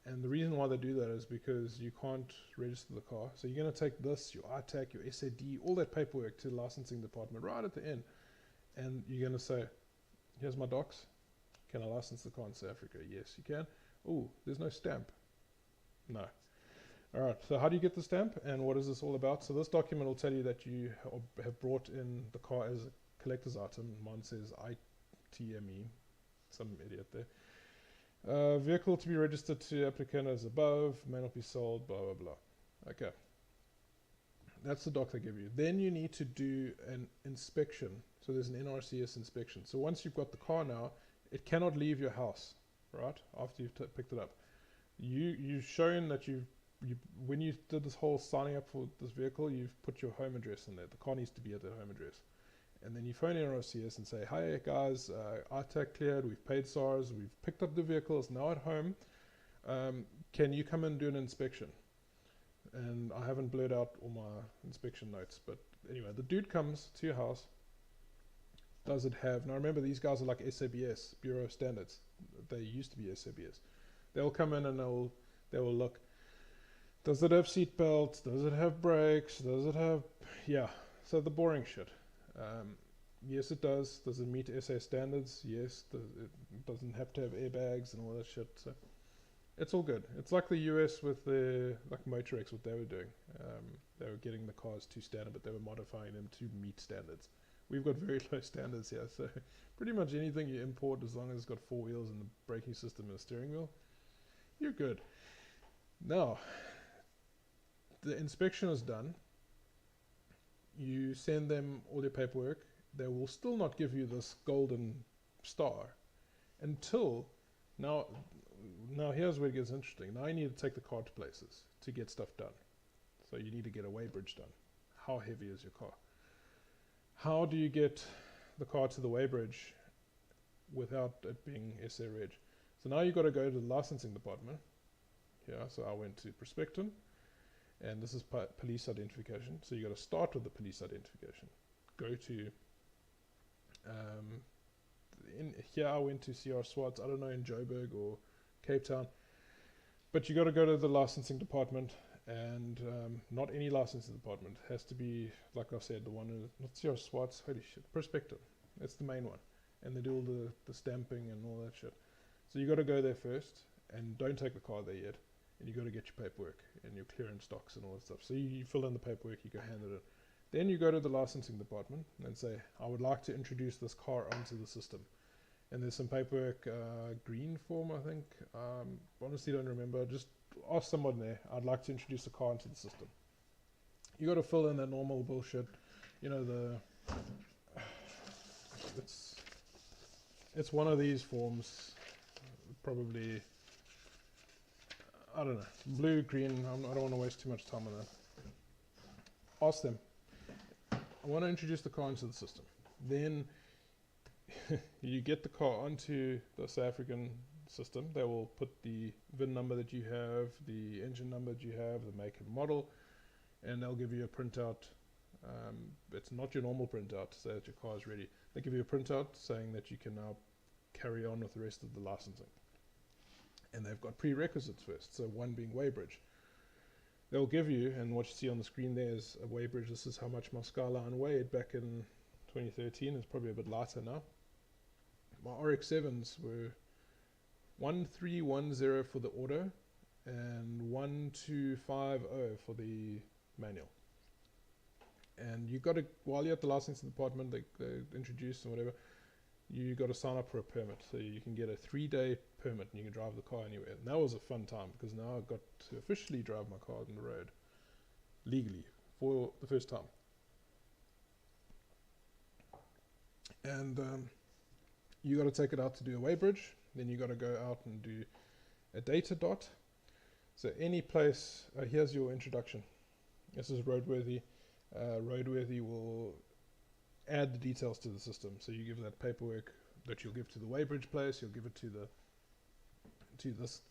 And the reason why they do that is because you can't register the car. So you're going to take this, your RTAC, your SAD, all that paperwork to the licensing department right at the end. And you're going to say, here's my docs. Can I license the car in South Africa? Yes, you can. Oh, there's no stamp. No. All right, so how do you get the stamp and what is this all about? So this document will tell you that you have brought in the car as a collector's item. Mine says ITME, some idiot there. Vehicle to be registered to applicant as above, may not be sold, blah, blah, blah. Okay. That's the doc they give you. Then you need to do an inspection. So there's an NRCS inspection. So once you've got the car now, it cannot leave your house, right, after you've picked it up. You've shown that when you did this whole signing up for this vehicle, you've put your home address in there. The car needs to be at that home address. And then you phone NRCS and say, hi guys, RTAC cleared, we've paid SARS, we've picked up the vehicle, it's now at home. Can you come and do an inspection? And I haven't blurred out all my inspection notes, but anyway, the dude comes to your house. Does it have, now remember these guys are like SABS, Bureau of Standards. They used to be SABS. They'll come in and they will look. Does it have seat belts? Does it have brakes? Does it have, yeah, so the boring shit. Yes, it does. Does it meet SA standards? Yes. It doesn't have to have airbags and all that shit. So it's all good. It's like the US with like Motorex, what they were doing. They were getting the cars to standard, but they were modifying them to meet standards. We've got very low standards here, so pretty much anything you import, as long as it's got 4 wheels and the braking system and a steering wheel, you're good. Now, the inspection is done. You send them all your paperwork. They will still not give you this golden star until now here's where it gets interesting. Now you need to take the car to places to get stuff done. So you need to get a weighbridge done. How heavy is your car? How do you get the car to the weighbridge? without it being SA Reg. So now you've got to go to the licensing department. Yeah, so I went to Prospecton, and this is police identification. So you got to start with the police identification. Go to here I went to CR Swats. I don't know in Joburg or Cape Town, but you got to go to the licensing department, and not any licensing department. It has to be, like I said, the one not CR Swats. Holy shit, Prospecton. That's the main one, and they do all the stamping and all that shit. So you got to go there first, and don't take the car there yet. And you got to get your paperwork and your clearance docs and all that stuff. So you fill in the paperwork, you go hand it in. Then you go to the licensing department and say, I would like to introduce this car onto the system. And there's some paperwork, green form, I think. Honestly, don't remember. Just ask someone there. I'd like to introduce the car into the system. You got to fill in that normal bullshit. You know, it's one of these forms, probably. I don't know, blue, green. I don't want to waste too much time on that. Ask them. I want to introduce the car into the system. Then you get the car onto the South African system. They will put the VIN number that you have, the engine number that you have, the make and model, and they'll give you a printout. It's not your normal printout to say that your car is ready. They give you a printout saying that you can now carry on with the rest of the licensing. And they've got prerequisites first, so one being weighbridge. They'll give you, and what you see on the screen there is a weighbridge. This is how much my Skyline weighed back in 2013. It's probably a bit lighter now. My RX-7s were 1310 for the auto and 1250 for the manual. And you got to, while you're at the licensing department, they introduce and whatever, you got to sign up for a permit. So you can get a 3-day permit and you can drive the car anywhere. And that was a fun time because now I got to officially drive my car on the road legally for the first time. And you got to take it out to do a weighbridge. Then you got to go out and do a data dot. So any place, here's your introduction. This is Roadworthy. Roadworthy will add the details to the system. So you give that paperwork that you'll give to the weighbridge place, you'll give it to this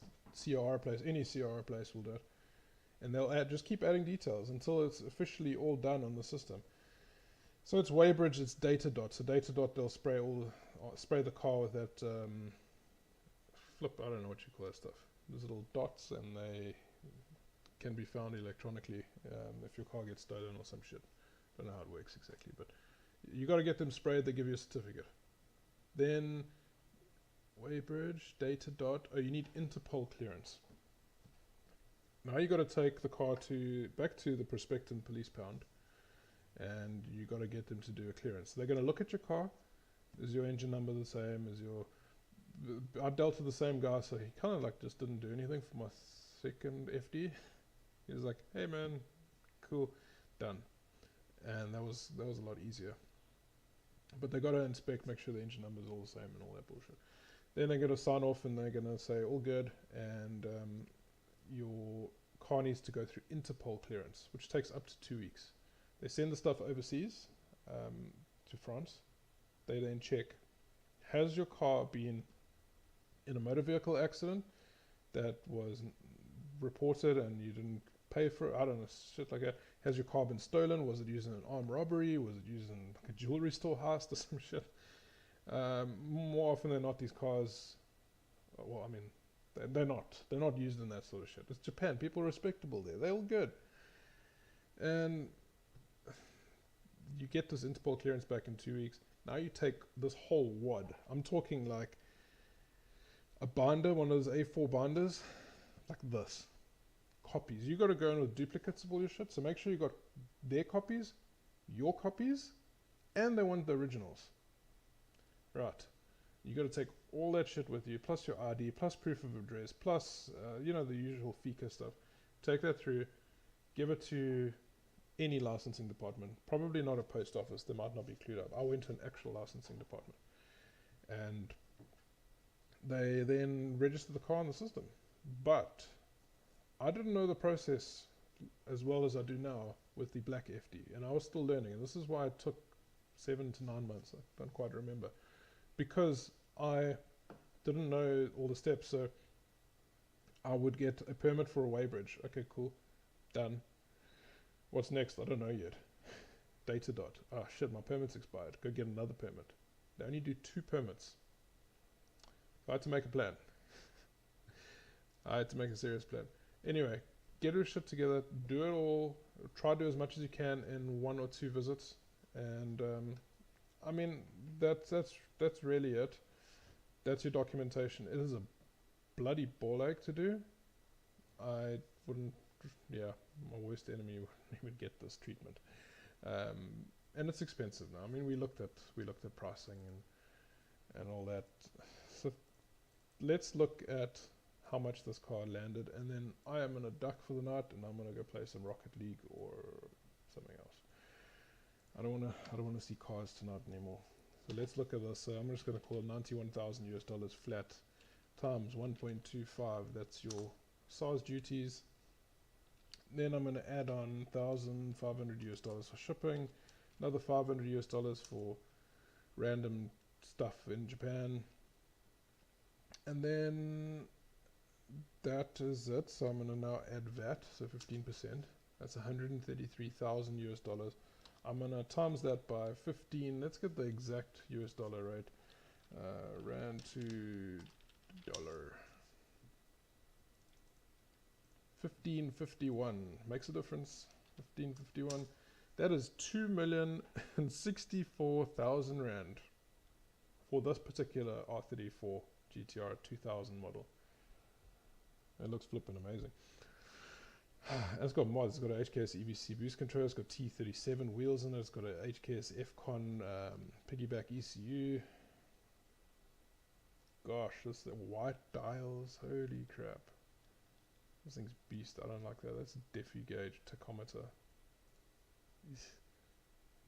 CR place, any CR place will do it. And they'll just keep adding details until it's officially all done on the system. So it's weighbridge, it's data dot. So data dot, they'll spray the car with that flip, I don't know what you call that stuff. There's little dots and they can be found electronically if your car gets stolen or some shit. Don't know how it works exactly, but you got to get them sprayed. They give you a certificate. Then weighbridge, data dot. Oh, you need Interpol clearance. Now you got to take the car back to the Prospecton police pound, and you got to get them to do a clearance. They're going to look at your car. Is your engine number the same? I dealt with the same guy, so he kind of like just didn't do anything for my second FD. He was like, "Hey man, cool, done." And that was a lot easier. But they got to inspect, make sure the engine number is all the same and all that bullshit. Then they're going to sign off and they're going to say all good, and your car needs to go through Interpol clearance, which takes up to 2 weeks. They send the stuff overseas to France. They then check, has your car been in a motor vehicle accident that was reported and you didn't pay for it, I don't know, shit like that. Has your car been stolen? Was it used in an armed robbery? Was it used in like a jewelry store heist or some shit? More often than not, these cars, well, I mean, they're not used in that sort of shit. It's Japan. People are respectable there. They're all good. And you get this Interpol clearance back in 2 weeks. Now you take this whole wad. I'm talking like a binder, one of those A4 binders, like this. Copies. You got to go in with duplicates of all your shit. So make sure you got their copies, your copies, and they want the originals. Right. You got to take all that shit with you, plus your ID, plus proof of address, plus the usual FICA stuff. Take that through, give it to any licensing department. Probably not a post office. They might not be clued up. I went to an actual licensing department, and they then register the car on the system. But I didn't know the process as well as I do now with the black FD, and I was still learning, and this is why it took 7 to 9 months. I don't quite remember, because I didn't know all the steps, so I would get a permit for a weighbridge. Okay, cool, done. What's next? I don't know yet. Data dot. Oh shit, my permit's expired. Go get another permit. They only do 2 permits. I had to make a plan. I had to make a serious plan. Anyway, get your shit together, do it all, try to do as much as you can in 1 or 2 visits, and I mean that's really it. That's your documentation. It is a bloody ball ache to do. I wouldn't, yeah, my worst enemy wouldn't even get this treatment, and it's expensive now. I mean, we looked at pricing and all that. So let's look at how much this car landed, and then I am gonna duck for the night, and I'm gonna go play some Rocket League or something else. I don't wanna see cars tonight anymore. So let's look at this. I'm just gonna call it $91,000 flat times 1.25. That's your SARS duties. Then I'm gonna add on $1,500 for shipping, another $500 for random stuff in Japan, and then that is it. So I'm going to now add VAT, so 15%. That's $133,000. I'm going to times that by 15. Let's get the exact US dollar rate. Rand to dollar. 1551 makes a difference. 1551. That is 2,064,000 Rand for this particular R34 GTR 2000 model. It looks flipping amazing. And it's got mods. It's got a HKS EVC boost controller. It's got T37 wheels in it. It's got a HKS FCON piggyback ECU. Gosh, this white dials. Holy crap! This thing's beast. I don't like that. That's a diffy gauge tachometer.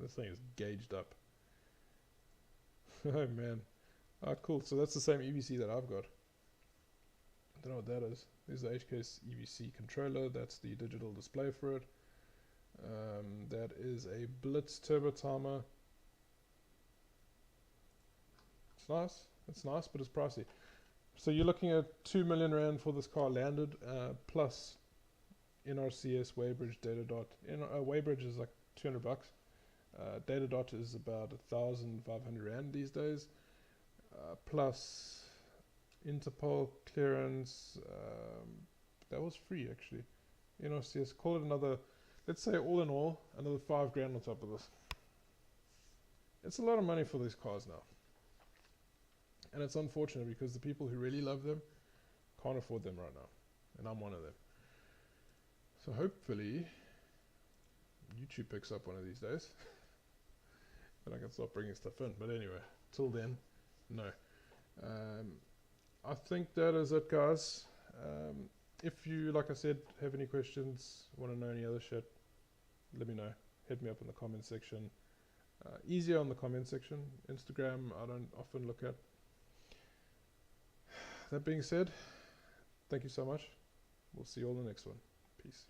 This thing is gauged up. Oh man. Ah, cool. So that's the same EVC that I've got. I don't know what that is. There's the HKS EVC controller. That's the digital display for it. That is a Blitz turbo timer. It's nice. It's nice, but it's pricey. So you're looking at 2 million Rand for this car landed, plus NRCS weighbridge data dot. Weighbridge is like $200. Data dot is about 1,500 Rand these days, plus Interpol clearance. That was free actually. NRCS, call it another, let's say all in all, another $5,000 on top of this. It's a lot of money for these cars now. And it's unfortunate because the people who really love them can't afford them right now. And I'm one of them. So hopefully YouTube picks up one of these days. And I can start bringing stuff in. But anyway, till then, no. I think that is it, guys. If you, like I said, have any questions, want to know any other shit, let me know. Hit me up in the comment section. Easier on the comment section. Instagram, I don't often look at. That being said, thank you so much. We'll see you all in the next one. Peace.